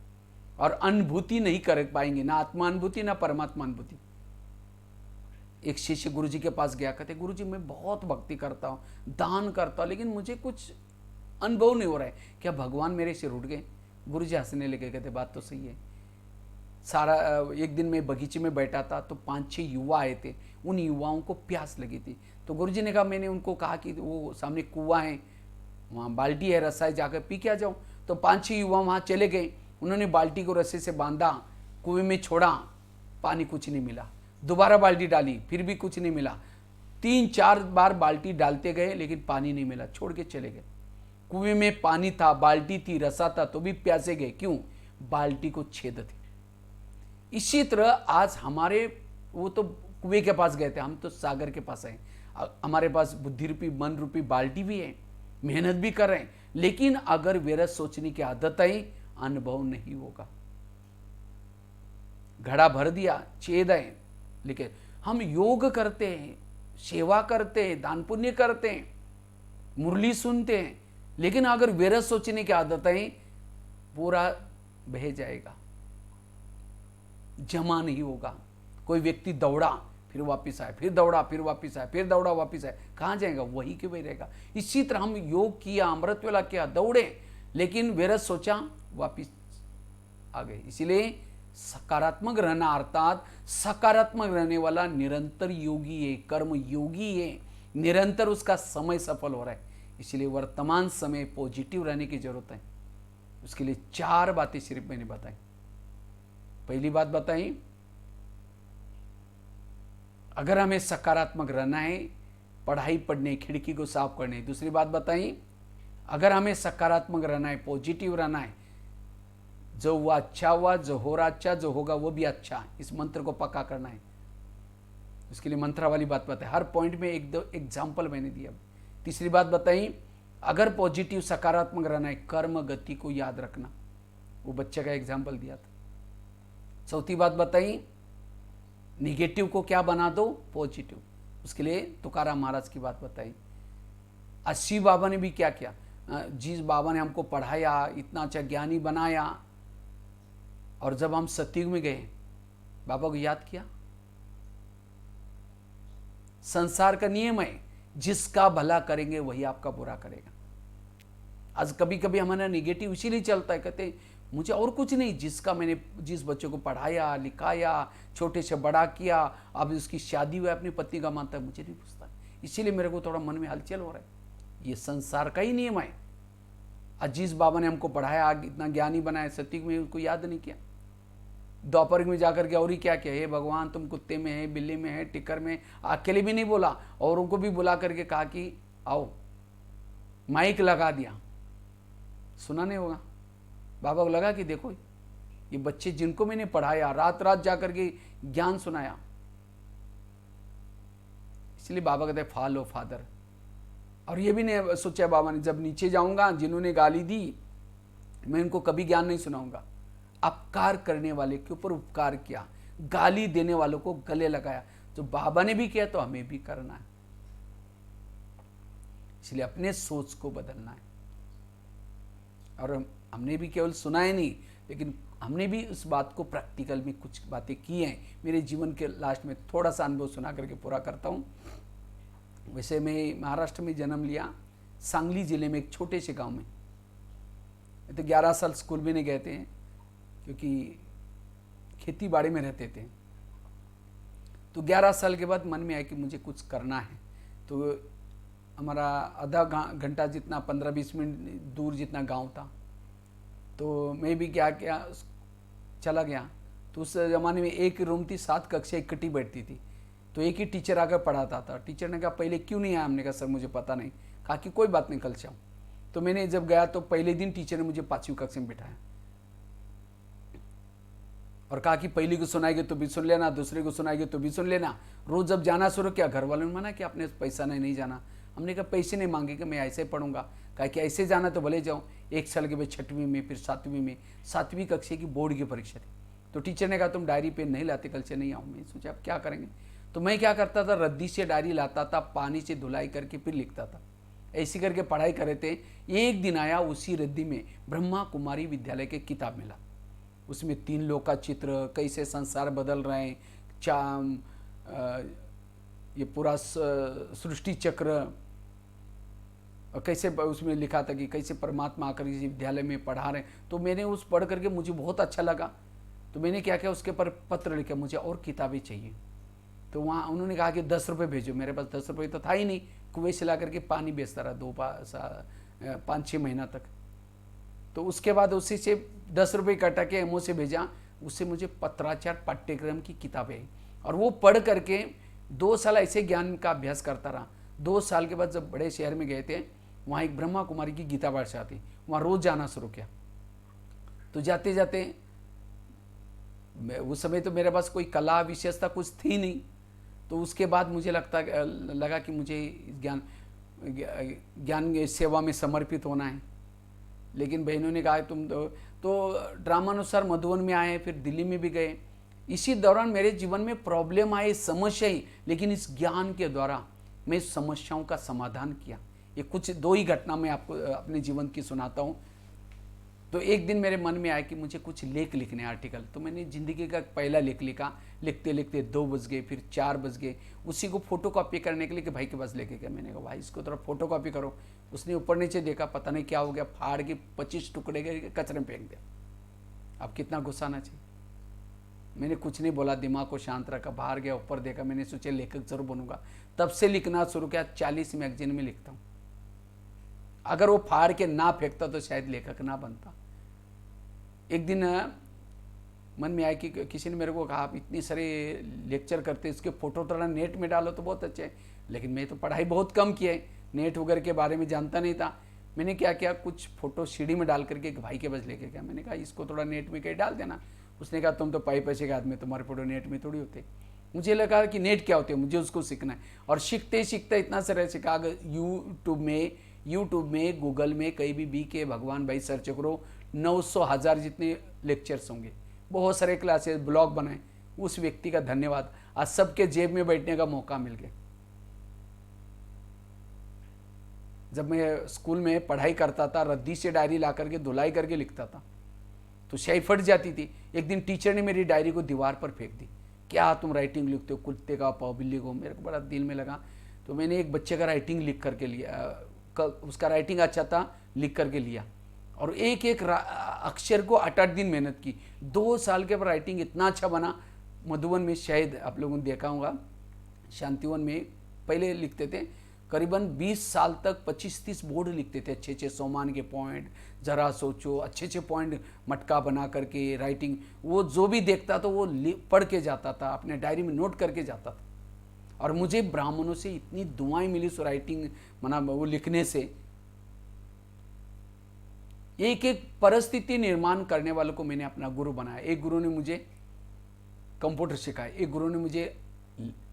और अनुभूति नहीं कर पाएंगे, ना आत्मा अनुभूति ना परमात्मा अनुभूति। एक शिष्य गुरु जी के पास गया, कहते गुरु जी मैं बहुत भक्ति करता हूँ, दान करता हूँ, लेकिन मुझे कुछ अनुभव नहीं हो रहा है, क्या भगवान मेरे से रूठ गए? गुरु जी हंसने लगे, कहते बात तो सही है। सारा एक दिन मैं बगीचे में बैठा था तो 5-6 युवा आए थे, उन युवाओं को प्यास लगी थी। तो गुरु जी ने कहा, मैंने उनको कहा कि वो सामने कुआं है, वहाँ बाल्टी है, रस्सा है, जाकर पी के आ जाओ। तो 5-6 युवा वहाँ चले गए, उन्होंने बाल्टी को रस्से से बांधा, कुएं में छोड़ा, पानी कुछ नहीं मिला। दोबारा बाल्टी डाली, फिर भी कुछ नहीं मिला। 3-4 बार बाल्टी डालते गए, लेकिन पानी नहीं मिला, छोड़ के चले गए। कुएं में पानी था, बाल्टी थी, रसा था, तो भी प्यासे गए। क्यों? बाल्टी को छेद थी। इसी तरह आज हमारे, वो तो कुएं के पास गए थे, हम तो सागर के पास आए। हमारे पास बुद्धि रूपी, मन रूपी बाल्टी भी है, मेहनत भी कर रहे हैं, लेकिन अगर व्यर्थ सोचने की आदत आई, अनुभव नहीं होगा। घड़ा भर दिया, छेद है, लेकिन हम योग करते हैं, सेवा करते हैं, दान पुण्य करते हैं, मुरली सुनते हैं, लेकिन अगर व्यर्थ सोचने की आदत है, पूरा बह जाएगा, जमा नहीं होगा। कोई व्यक्ति दौड़ा फिर वापस आए, फिर दौड़ा फिर वापस आए, फिर दौड़ा वापस आए, कहाँ जाएगा? वही के वही रहेगा। इसी तरह हम योग किया, अमृत वेला किया, दौड़े, लेकिन व्यर्थ सोचा, वापस आ गए। इसीलिए सकारात्मक रहना, अर्थात सकारात्मक रहने वाला निरंतर योगी है, कर्म योगी है, निरंतर उसका समय सफल हो रहा है। इसलिए वर्तमान समय पॉजिटिव रहने की जरूरत है। उसके लिए 4 बातें सिर्फ मैंने बताई। पहली बात बताई, अगर हमें सकारात्मक रहना है, पढ़ाई पढ़ने, खिड़की को साफ करने। दूसरी बात बताई, अगर हमें सकारात्मक रहना है, पॉजिटिव रहना है, जो हुआ अच्छा हुआ, जो हो रहा अच्छा, जो होगा वो भी अच्छा, इस मंत्र को पक्का करना है। उसके लिए मंत्र वाली बात बताई, हर पॉइंट में 1-2 एग्जाम्पल मैंने दिया। तीसरी बात बताई, अगर पॉजिटिव सकारात्मक रहना है, कर्म गति को याद रखना, वो बच्चे का एग्जाम्पल दिया था। चौथी बात बताई, निगेटिव को क्या बना दो? पॉजिटिव। उसके लिए तुकाराम महाराज की बात बताई। शिव बाबा ने भी क्या किया, जिस बाबा ने हमको पढ़ाया, इतना अच्छा ज्ञानी बनाया, और जब हम सतयुग में गए, बाबा को याद किया। संसार का नियम है, जिसका भला करेंगे वही आपका बुरा करेगा। आज कभी कभी हमारा निगेटिव इसीलिए चलता है, कहते मुझे और कुछ नहीं, जिस बच्चे को पढ़ाया लिखाया, छोटे से बड़ा किया, अब उसकी शादी हुई, अपनी पत्नी का मानता है, मुझे नहीं पूछता, इसीलिए मेरे को थोड़ा मन में हलचल हो रहा है। ये संसार का ही नियम है। अजीज बाबा ने हमको पढ़ाया, आगे इतना ज्ञानी बनाया, सत्युग में उनको याद नहीं किया। द्वापर में जाकर के और ही क्या किया, हे भगवान तुम कुत्ते में है, बिल्ली में है, टिकर में, अकेले भी नहीं बोला, औरों को भी बुला करके कहा कि आओ, माइक लगा दिया, सुना नहीं होगा। बाबा को लगा कि देखो ये बच्चे जिनको मैंने पढ़ाया, रात रात जाकर के ज्ञान सुनाया, इसलिए बाबा कहते फॉलो फादर। और ये भी नहीं सोचा बाबा ने, जब नीचे जाऊंगा जिन्होंने गाली दी मैं उनको कभी ज्ञान नहीं सुनाऊंगा। अपकार करने वाले के ऊपर उपकार किया, गाली देने वालों को गले लगाया। जो बाबा ने भी किया तो हमें भी करना है, इसलिए अपने सोच को बदलना है। और हमने भी केवल सुना ही नहीं, लेकिन हमने भी उस बात को प्रैक्टिकल में कुछ बातें की हैं। मेरे जीवन के लास्ट में थोड़ा सा अनुभव सुना करके पूरा करता हूँ। वैसे मैं महाराष्ट्र में जन्म लिया, सांगली जिले में एक छोटे से गांव में। तो 11 साल स्कूल भी नहीं गए थे, क्योंकि खेती बाड़ी में रहते थे। तो 11 साल के बाद मन में आया कि मुझे कुछ करना है। तो हमारा आधा घंटा जितना 15-20 मिनट दूर जितना गांव था, तो मैं भी क्या चला गया। तो उस ज़माने में एक रूम थी, 7 कक्षा इकट्ठी बैठती थी, तो एक ही टीचर आकर पढ़ाता था। टीचर ने कहा पहले क्यों नहीं आया? हमने कहा सर मुझे पता नहीं। कहा कि कोई बात नहीं, कल से आऊँ। तो मैंने जब गया तो पहले दिन टीचर ने मुझे 5वीं कक्षा में बिठाया और कहा कि पहली को सुनाएगी तो भी सुन लेना, दूसरे को सुनाएगी तो भी सुन लेना। रोज जब जाना शुरू किया, घर वालों ने मना कि आपने पैसा नहीं जाना। हमने कहा पैसे नहीं मांगेगा, मैं ऐसे पढ़ूंगा। कहा कि ऐसे जाना तो भले जाओ। 1 साल के बाद 6वीं में, फिर 7वीं में, 7वीं कक्षा की बोर्ड की परीक्षा थी। तो टीचर ने कहा तुम डायरी पेन नहीं लाते, कल से नहीं आऊँ। मैं सोचा अब क्या करेंगे। तो मैं क्या करता था, रद्दी से डायरी लाता था, पानी से धुलाई करके फिर लिखता था। ऐसी करके पढ़ाई कर रहे थे। एक दिन आया, उसी रद्दी में ब्रह्मा कुमारी विद्यालय के किताब मिला। उसमें 3 लोग का चित्र, कैसे संसार बदल रहे हैं, ये पूरा सृष्टि चक्र, और कैसे उसमें लिखा था कि कैसे परमात्मा आकर इस विद्यालय में पढ़ा रहे हैं। तो मैंने उस पढ़ करके मुझे बहुत अच्छा लगा। तो मैंने क्या किया, उसके पर पत्र लिखा मुझे और किताबें चाहिए। तो वहाँ उन्होंने कहा कि 10 रुपये भेजो। मेरे पास 10 रुपये तो था ही नहीं। कुएं से ला करके पानी बेचता रहा 5-6 महीना तक। तो उसके बाद उसी से 10 रुपये इकट्ठा के एमओ से भेजा। उससे मुझे पत्राचार पाठ्यक्रम की किताबें, और वो पढ़ करके 2 साल ऐसे ज्ञान का अभ्यास करता रहा। 2 साल के बाद जब बड़े शहर में गए थे, वहाँ एक ब्रह्मा कुमारी की गीता पाठशाला थी, वहाँ रोज़ जाना शुरू किया। तो जाते जाते उस समय तो मेरे पास कोई कला विशेषता कुछ थी नहीं। तो उसके बाद मुझे लगा कि मुझे ज्ञान सेवा में समर्पित होना है। लेकिन बहनों ने कहा तुम तो ड्रामानुसार मधुबन में आए, फिर दिल्ली में भी गए। इसी दौरान मेरे जीवन में प्रॉब्लम आए, समस्या ही, लेकिन इस ज्ञान के द्वारा मैं इस समस्याओं का समाधान किया। ये कुछ 2 ही घटना मैं आपको अपने जीवन की सुनाता हूँ। तो एक दिन मेरे मन में आया कि मुझे कुछ लेख लिखने, आर्टिकल। तो मैंने ज़िंदगी का पहला लेख लिखा। लिखते लिखते 2 बज गए, फिर 4 बज गए। उसी को फोटो कॉपी करने के लिए कि भाई के पास लेके गया। मैंने कहा भाई इसको थोड़ा फोटो कॉपी करो। उसने ऊपर नीचे देखा, पता नहीं क्या हो गया, फाड़ के 25 टुकड़े करके कचरे में फेंक दिया। अब कितना गुस्सा आना चाहिए। मैंने कुछ नहीं बोला, दिमाग को शांत रखा, बाहर गया, ऊपर देखा। मैंने सोचा लेखक जरूर बनूंगा। तब से लिखना शुरू किया। 40 मैगजीन में लिखता हूँ। अगर वो फाड़ के ना फेंकता तो शायद लेखक ना बनता। एक दिन मन में आया कि किसी ने मेरे को कहा आप इतनी सारे लेक्चर करते, इसके फोटो थोड़ा नेट में डालो तो बहुत अच्छे है। लेकिन मैं तो पढ़ाई बहुत कम की है, नेट वगैरह के बारे में जानता नहीं था। मैंने क्या किया, कुछ फोटो सीडी में डाल करके एक भाई के पास लेके गया। मैंने कहा इसको थोड़ा नेट में कहीं डाल देना। उसने कहा तुम तो पैसे के आदमी, तुम्हारे फोटो नेट में थोड़ी होते। मुझे लगा कि नेट क्या होते है, मुझे उसको सीखना है। और सीखते सीखते इतना सारा सीखा। अगर यूट्यूब में गूगल में कहीं भी के भगवान भाई सर्च करो, 900,000 जितने लेक्चर्स होंगे, बहुत सारे क्लासेस, ब्लॉग बनाए। उस व्यक्ति का धन्यवाद, आज सबके जेब में बैठने का मौका मिल गया। जब मैं स्कूल में पढ़ाई करता था, रद्दी से डायरी ला करके धुलाई करके लिखता था, तो स्याही फट जाती थी। एक दिन टीचर ने मेरी डायरी को दीवार पर फेंक दी। क्या तुम राइटिंग लिखते हो, कुत्ते का पाव बिल्ली को। मेरे को बड़ा दिल में लगा। तो मैंने एक बच्चे का राइटिंग लिख करके लिया। उसका राइटिंग अच्छा था, लिख करके लिया। और एक एक अक्षर को 8-8 दिन मेहनत की। 2 साल के बाद राइटिंग इतना अच्छा बना। मधुबन में शायद आप लोगों ने देखा होगा, शांतिवन में पहले लिखते थे, करीबन 20 साल तक 25-30 बोर्ड लिखते थे, अच्छे अच्छे सोमान के पॉइंट, जरा सोचो, अच्छे अच्छे पॉइंट मटका बना करके राइटिंग, वो जो भी देखता था वो पढ़ के जाता था, अपने डायरी में नोट करके जाता था। और मुझे ब्राह्मणों से इतनी दुआएं मिली उस राइटिंग मना वो लिखने से। एक एक परिस्थिति निर्माण करने वालों को मैंने अपना गुरु बनाया। एक गुरु ने मुझे कंप्यूटर सिखाया, एक गुरु ने मुझे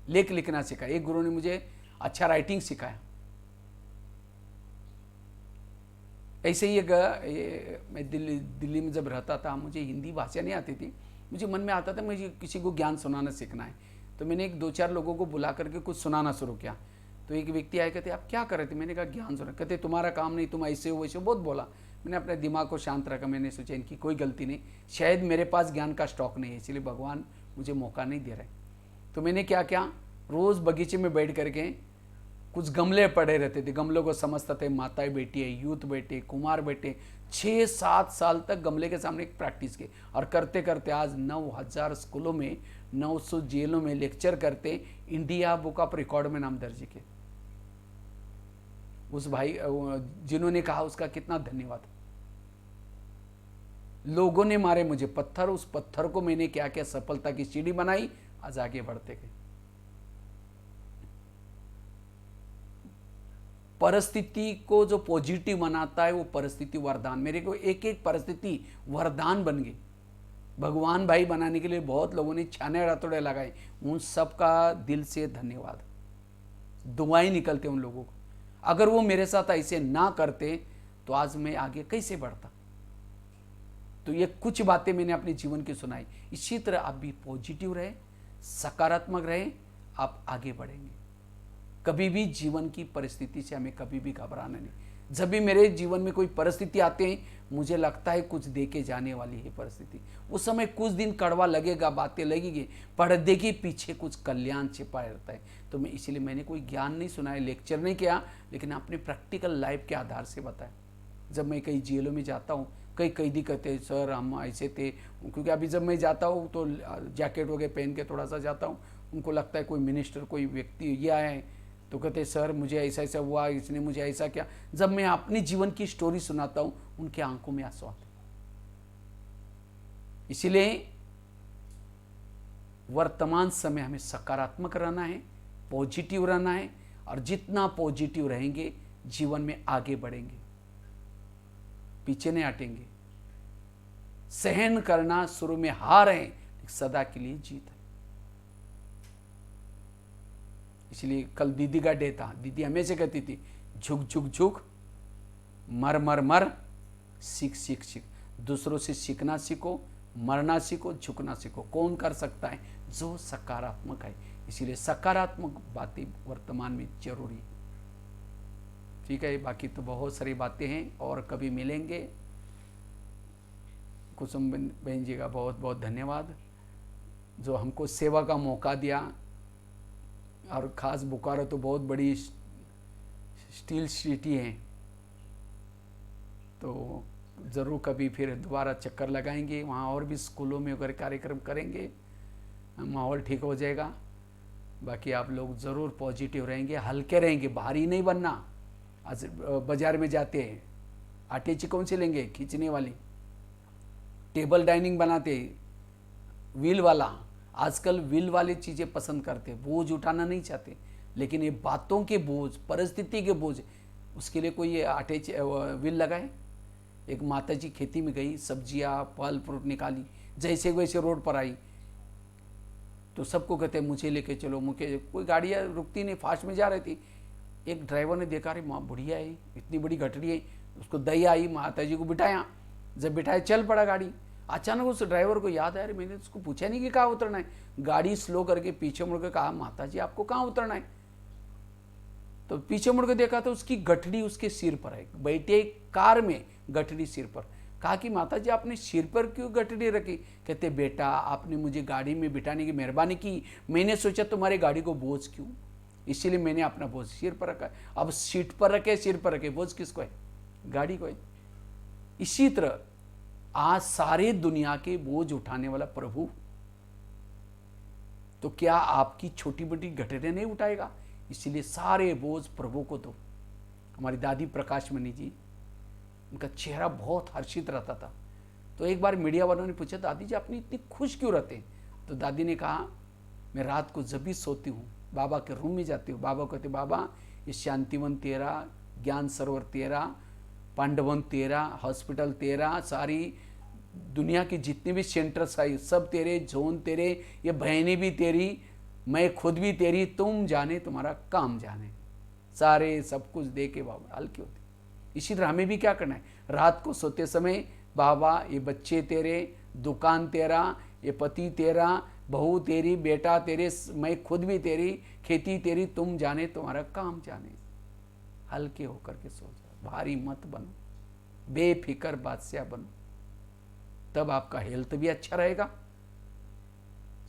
लेख लिखना सिखाया, एक गुरु ने मुझे अच्छा राइटिंग सिखाया। ऐसे ही मैं दिल्ली में जब रहता था, मुझे हिंदी भाषा नहीं आती थी, मुझे मन में आता था मुझे किसी को ज्ञान सुनाना सीखना है। तो मैंने एक 2-4 लोगों को बुला करके कुछ सुनाना शुरू किया। तो एक व्यक्ति आए, कहते आप क्या कर रहे थे? मैंने कहा ज्ञान सुना। कहते तुम्हारा काम नहीं, तुम ऐसे हो वैसे हो, बहुत बोला। मैंने अपने दिमाग को शांत रखा, मैंने सोचा इनकी कोई गलती नहीं, शायद मेरे पास ज्ञान का स्टॉक नहीं है, इसलिए भगवान मुझे मौका नहीं दे रहे। तो मैंने क्या किया, रोज़ बगीचे में बैठ करके कुछ गमले पड़े रहते थे, गमलों को समझते थे, माताएं बैठी है, यूथ बैठे, कुमार बैठे, 6-7 साल तक गमले के सामने एक प्रैक्टिस की। और करते करते आज 9,000 स्कूलों में, 900 जेलों में लेक्चर करते, इंडिया बुक ऑफ रिकॉर्ड में नाम दर्ज किए। उस भाई जिन्होंने कहा उसका कितना धन्यवाद। लोगों ने मारे मुझे पत्थर, उस पत्थर को मैंने क्या क्या सफलता की सीढ़ी बनाई, आज आगे बढ़ते गए। परिस्थिति को जो पॉजिटिव बनाता है वो परिस्थिति वरदान, मेरे को एक एक परिस्थिति वरदान बन गई। भगवान भाई बनाने के लिए बहुत लोगों ने छाने रातोड़े लगाए, उन सब का दिल से धन्यवाद। दुआएं निकलते उन लोगों को। अगर वो मेरे साथ ऐसे ना करते तो आज मैं आगे कैसे बढ़ता। तो ये कुछ बातें मैंने अपने जीवन की सुनाई। इसी तरह आप भी पॉजिटिव रहे, सकारात्मक रहे, आप आगे बढ़ेंगे। कभी भी जीवन की परिस्थिति से हमें कभी भी घबराना नहीं। जब भी मेरे जीवन में कोई परिस्थिति आते हैं, मुझे लगता है कुछ दे के जाने वाली है परिस्थिति, उस समय कुछ दिन कड़वा लगेगा, बातें लगेगी, पर्दे के पीछे कुछ कल्याण छिपा रहता है। तो मैं इसीलिए मैंने कोई ज्ञान नहीं सुनाया, लेक्चर नहीं किया, लेकिन अपने प्रैक्टिकल लाइफ के आधार से बताया। जब मैं कई जेलों में जाता हूँ, कई कैदी कहते हैं सर हम ऐसे थे, क्योंकि अभी जब मैं जाता हूँ तो जैकेट वगैरह पहन के थोड़ा सा जाता हूँ, उनको लगता है कोई मिनिस्टर, कोई व्यक्ति ये आए हैं, तो कहते सर मुझे ऐसा ऐसा हुआ, इसने मुझे ऐसा किया। जब मैं अपनी जीवन की स्टोरी सुनाता हूं, उनके आंखों में आंसू आते। इसीलिए वर्तमान समय हमें सकारात्मक रहना है, पॉजिटिव रहना है, और जितना पॉजिटिव रहेंगे जीवन में आगे बढ़ेंगे, पीछे नहीं हटेंगे। सहन करना शुरू में हार है, सदा के लिए जीत है। इसलिए कल दीदी का डे था, दीदी हमेशा कहती थी झुक झुक झुक, मर मर मर, सीख सीख सीख। दूसरों से सीखना सीखो, मरना सीखो, झुकना सीखो। कौन कर सकता है? जो सकारात्मक है। इसीलिए सकारात्मक बातें वर्तमान में जरूरी है। ठीक है, बाकी तो बहुत सारी बातें हैं और कभी मिलेंगे। कुसुम बहन जी का बहुत बहुत धन्यवाद जो हमको सेवा का मौका दिया। और ख़ास बोकारो तो बहुत बड़ी स्टील सिटी है, तो ज़रूर कभी फिर दोबारा चक्कर लगाएंगे वहाँ, और भी स्कूलों में अगर कार्यक्रम करेंगे, माहौल ठीक हो जाएगा। बाकी आप लोग ज़रूर पॉजिटिव रहेंगे, हल्के रहेंगे, भारी नहीं बनना। आज बाज़ार में जाते हैं, आटे ची कौन सी लेंगे? खींचने वाली। टेबल डाइनिंग बनाते, व्हील वाला। आजकल व्हील वाली चीज़ें पसंद करते, बोझ उठाना नहीं चाहते। लेकिन ये बातों के बोझ, परिस्थिति के बोझ, उसके लिए कोई ये आटे व्हील लगाए। एक माता जी खेती में गई, सब्जियां फल फ्रूट निकाली, जैसे वैसे रोड पर आई तो सबको कहते मुझे लेके चलो, मुझे। कोई गाड़ियाँ रुकती नहीं, फास्ट में जा रही थी। एक ड्राइवर ने देखा, अरे माँ बुढ़िया है, इतनी बड़ी गठड़ी है, उसको दही आई, माता जी को बिठाया। जब बिठाया चल पड़ा गाड़ी। अचानक उस ड्राइवर को याद आया, अरे मैंने उसको पूछा नहीं कि कहाँ उतरना है। गाड़ी स्लो करके पीछे मुड़ के कहा, माता जी आपको कहाँ उतरना है? तो पीछे मुड़ के देखा तो उसकी गठड़ी उसके सिर पर है, बैठे कार में गठड़ी सिर पर। कहा कि माता जी आपने सिर पर क्यों गठड़ी रखी? कहते बेटा आपने मुझे गाड़ी में बिठाने की मेहरबानी की, मैंने सोचा तुम्हारी गाड़ी को बोझ क्यों, इसीलिए मैंने अपना बोझ सिर पर रखा। अब सीट पर रखे, सिर पर रखे, बोझ किसको है? गाड़ी को है। इसी तरह आज सारे दुनिया के बोझ उठाने वाला प्रभु, तो क्या आपकी छोटी मोटी गठरियां नहीं उठाएगा? इसीलिए सारे बोझ प्रभु को दो। हमारी दादी प्रकाश मणि जी, उनका चेहरा बहुत हर्षित रहता था। तो एक बार मीडिया वालों ने पूछा, दादी जी आपने इतनी खुश क्यों रहते हैं? तो दादी ने कहा, मैं रात को जब भी सोती हूँ बाबा के रूम में जाती हूँ, बाबा कहते, बाबा ये शांतिवन तेरा, ज्ञान सरोवर तेरा, पांडवन तेरा, हॉस्पिटल तेरा, सारी दुनिया के जितने भी सेंटर्स आई सब तेरे, जोन तेरे, ये बहनें भी तेरी, मैं खुद भी तेरी, तुम जाने तुम्हारा काम जाने। सारे सब कुछ दे के बाबा हल्के होते। इसी तरह हमें भी क्या करना है, रात को सोते समय बाबा ये बच्चे तेरे, दुकान तेरा, ये पति तेरा, बहू तेरी, बेटा तेरे, मैं खुद भी तेरी, खेती तेरी, तुम जाने तुम्हारा काम जाने। हल्के होकर के सो जाओ, भारी मत बनो, बेफिक्र बादशाह बनो। तब आपका हेल्थ भी अच्छा रहेगा,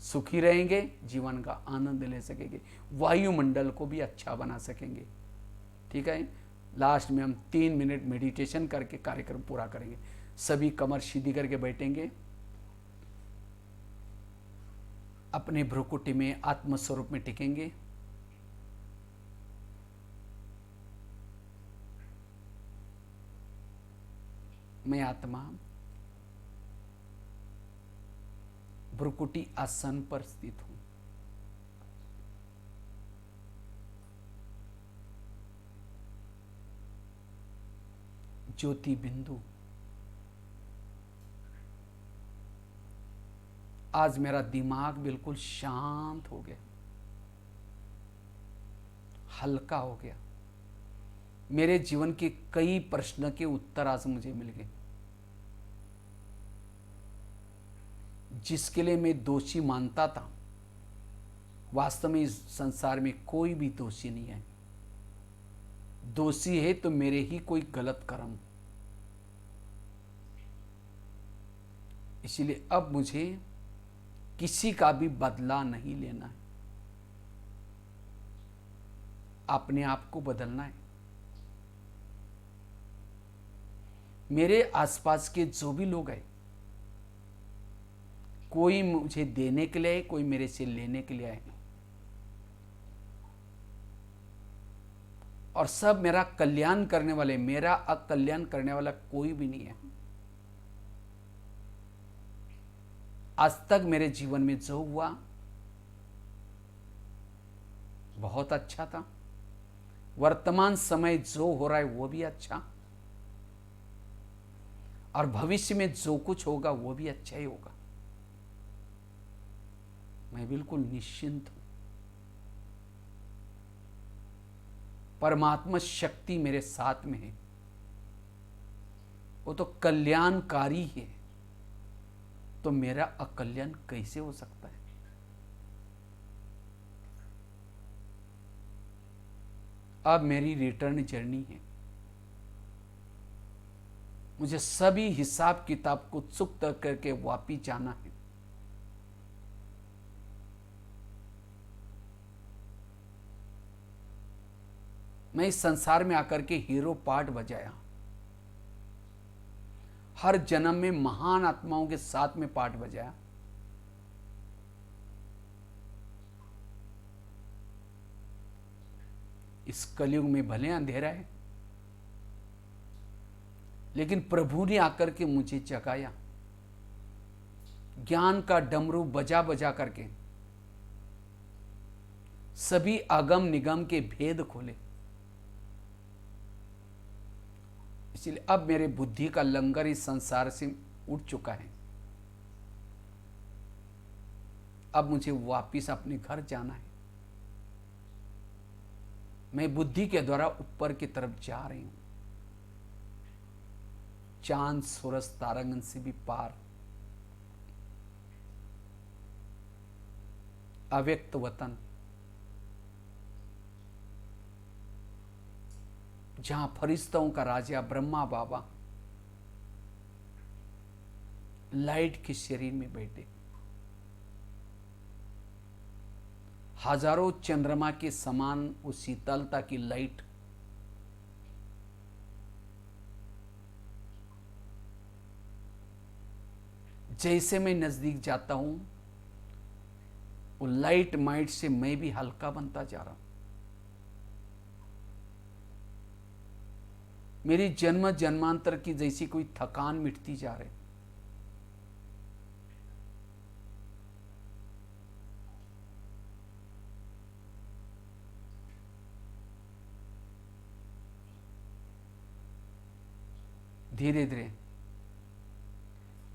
सुखी रहेंगे, जीवन का आनंद ले सकेंगे, वायुमंडल को भी अच्छा बना सकेंगे। ठीक है, लास्ट में हम 3 मिनट मेडिटेशन करके कार्यक्रम पूरा करेंगे। सभी कमर सीधी करके बैठेंगे, अपने भ्रुकुटी में आत्मस्वरूप में टिकेंगे। मैं आत्मा भ्रुकुटी आसन पर स्थित हूं। ज्योति बिंदु, आज मेरा दिमाग बिल्कुल शांत हो गया, हल्का हो गया। मेरे जीवन के कई प्रश्न के उत्तर आज मुझे मिल गए। जिसके लिए मैं दोषी मानता था, वास्तव में इस संसार में कोई भी दोषी नहीं है। दोषी है तो मेरे ही कोई गलत कर्म। इसीलिए अब मुझे किसी का भी बदला नहीं लेना है, अपने आप को बदलना है। मेरे आसपास के जो भी लोग हैं, कोई मुझे देने के लिए है, कोई मेरे से लेने के लिए है, और सब मेरा कल्याण करने वाले, मेरा अकल्याण करने वाला कोई भी नहीं है। आज तक मेरे जीवन में जो हुआ बहुत अच्छा था, वर्तमान समय जो हो रहा है वो भी अच्छा, और भविष्य में जो कुछ होगा वो भी अच्छा ही होगा। मैं बिल्कुल निश्चिंत हूं। परमात्मा शक्ति मेरे साथ में है, वो तो कल्याणकारी है, तो मेरा अकल्याण कैसे हो सकता है? अब मेरी रिटर्न जर्नी है, मुझे सभी हिसाब किताब को चुकता करके वापिस जाना है। मैं इस संसार में आकर के हीरो पार्ट बजाया, हर जन्म में महान आत्माओं के साथ में पार्ट बजाया। इस कलयुग में भले अंधेरा है, लेकिन प्रभु ने आकर के मुझे जगाया, ज्ञान का डमरू बजा बजा करके सभी अगम निगम के भेद खोले। इसलिए अब मेरे बुद्धि का लंगर इस संसार से उठ चुका है। अब मुझे वापिस अपने घर जाना है। मैं बुद्धि के द्वारा ऊपर की तरफ जा रही हूं, चांद सूरज तारागण से भी पार, अव्यक्त वतन, जहां फरिश्तों का राजा ब्रह्मा बाबा लाइट के शरीर में बैठे, हजारों चंद्रमा के समान वो शीतलता की लाइट जैसे मैं नजदीक जाता हूं, वो लाइट माइट से मैं भी हल्का बनता जा रहा हूं। मेरी जन्म जन्मांतर की जैसी कोई थकान मिटती जा रही। धीरे धीरे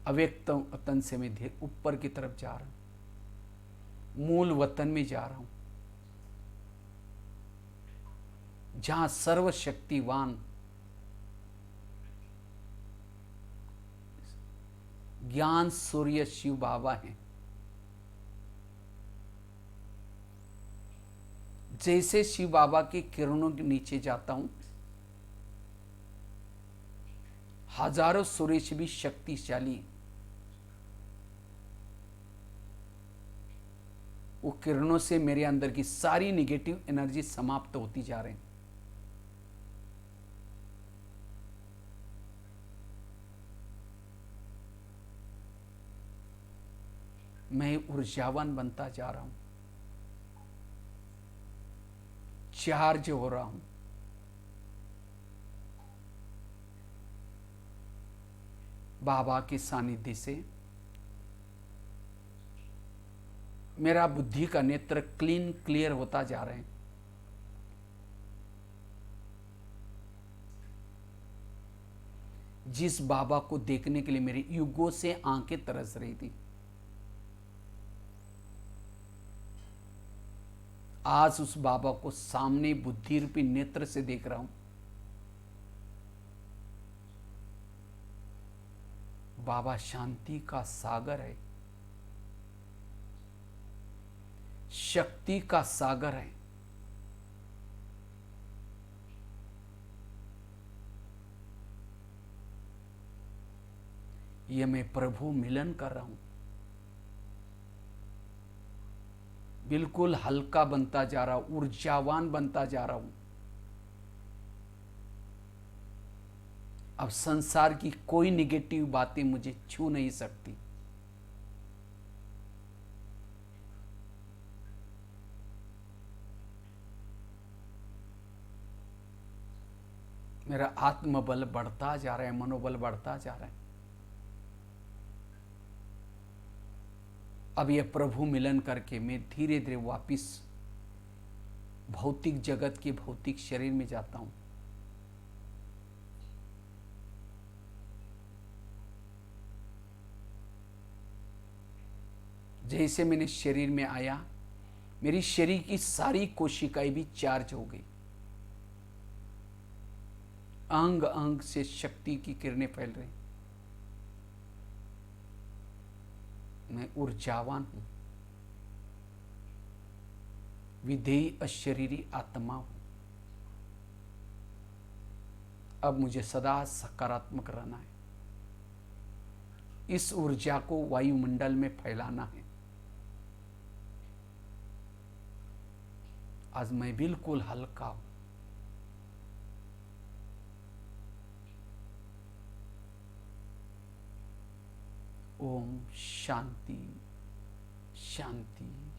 अव्यक्त वतन से मैं धीरे ऊपर की तरफ जा रहा हूं, मूल वतन में जा रहा हूं, जहां सर्वशक्तिवान ज्ञान सूर्य शिव बाबा हैं। जैसे शिव बाबा की किरणों के नीचे जाता हूं, हजारों सूर्य से भी शक्तिशाली वो किरणों से मेरे अंदर की सारी निगेटिव एनर्जी समाप्त होती जा रही। मैं ऊर्जावान बनता जा रहा हूं, चार्ज हो रहा हूं। बाबा के सानिध्य से मेरा बुद्धि का नेत्र क्लीन क्लियर होता जा रहे हैं। जिस बाबा को देखने के लिए मेरी युगों से आंखें तरस रही थी, आज उस बाबा को सामने बुद्धि रूपी नेत्र से देख रहा हूं। बाबा शांति का सागर है, शक्ति का सागर है। ये मैं प्रभु मिलन कर रहा हूं। बिल्कुल हल्का बनता जा रहा हूं, ऊर्जावान बनता जा रहा हूं। अब संसार की कोई निगेटिव बातें मुझे छू नहीं सकती। मेरा आत्मबल बढ़ता जा रहा है, मनोबल बढ़ता जा रहा है। अब यह प्रभु मिलन करके मैं धीरे धीरे वापिस भौतिक जगत के भौतिक शरीर में जाता हूं। जैसे मैंने शरीर में आया, मेरी शरीर की सारी कोशिकाएं भी चार्ज हो गई। अंग अंग से शक्ति की किरणें फैल रही। मैं ऊर्जावान हूं, विधेयी अशरीरी आत्मा हूं। अब मुझे सदा सकारात्मक रहना है। इस ऊर्जा को वायुमंडल में फैलाना है। आज मैं बिल्कुल हल्का हूं। ओम शांति शांति।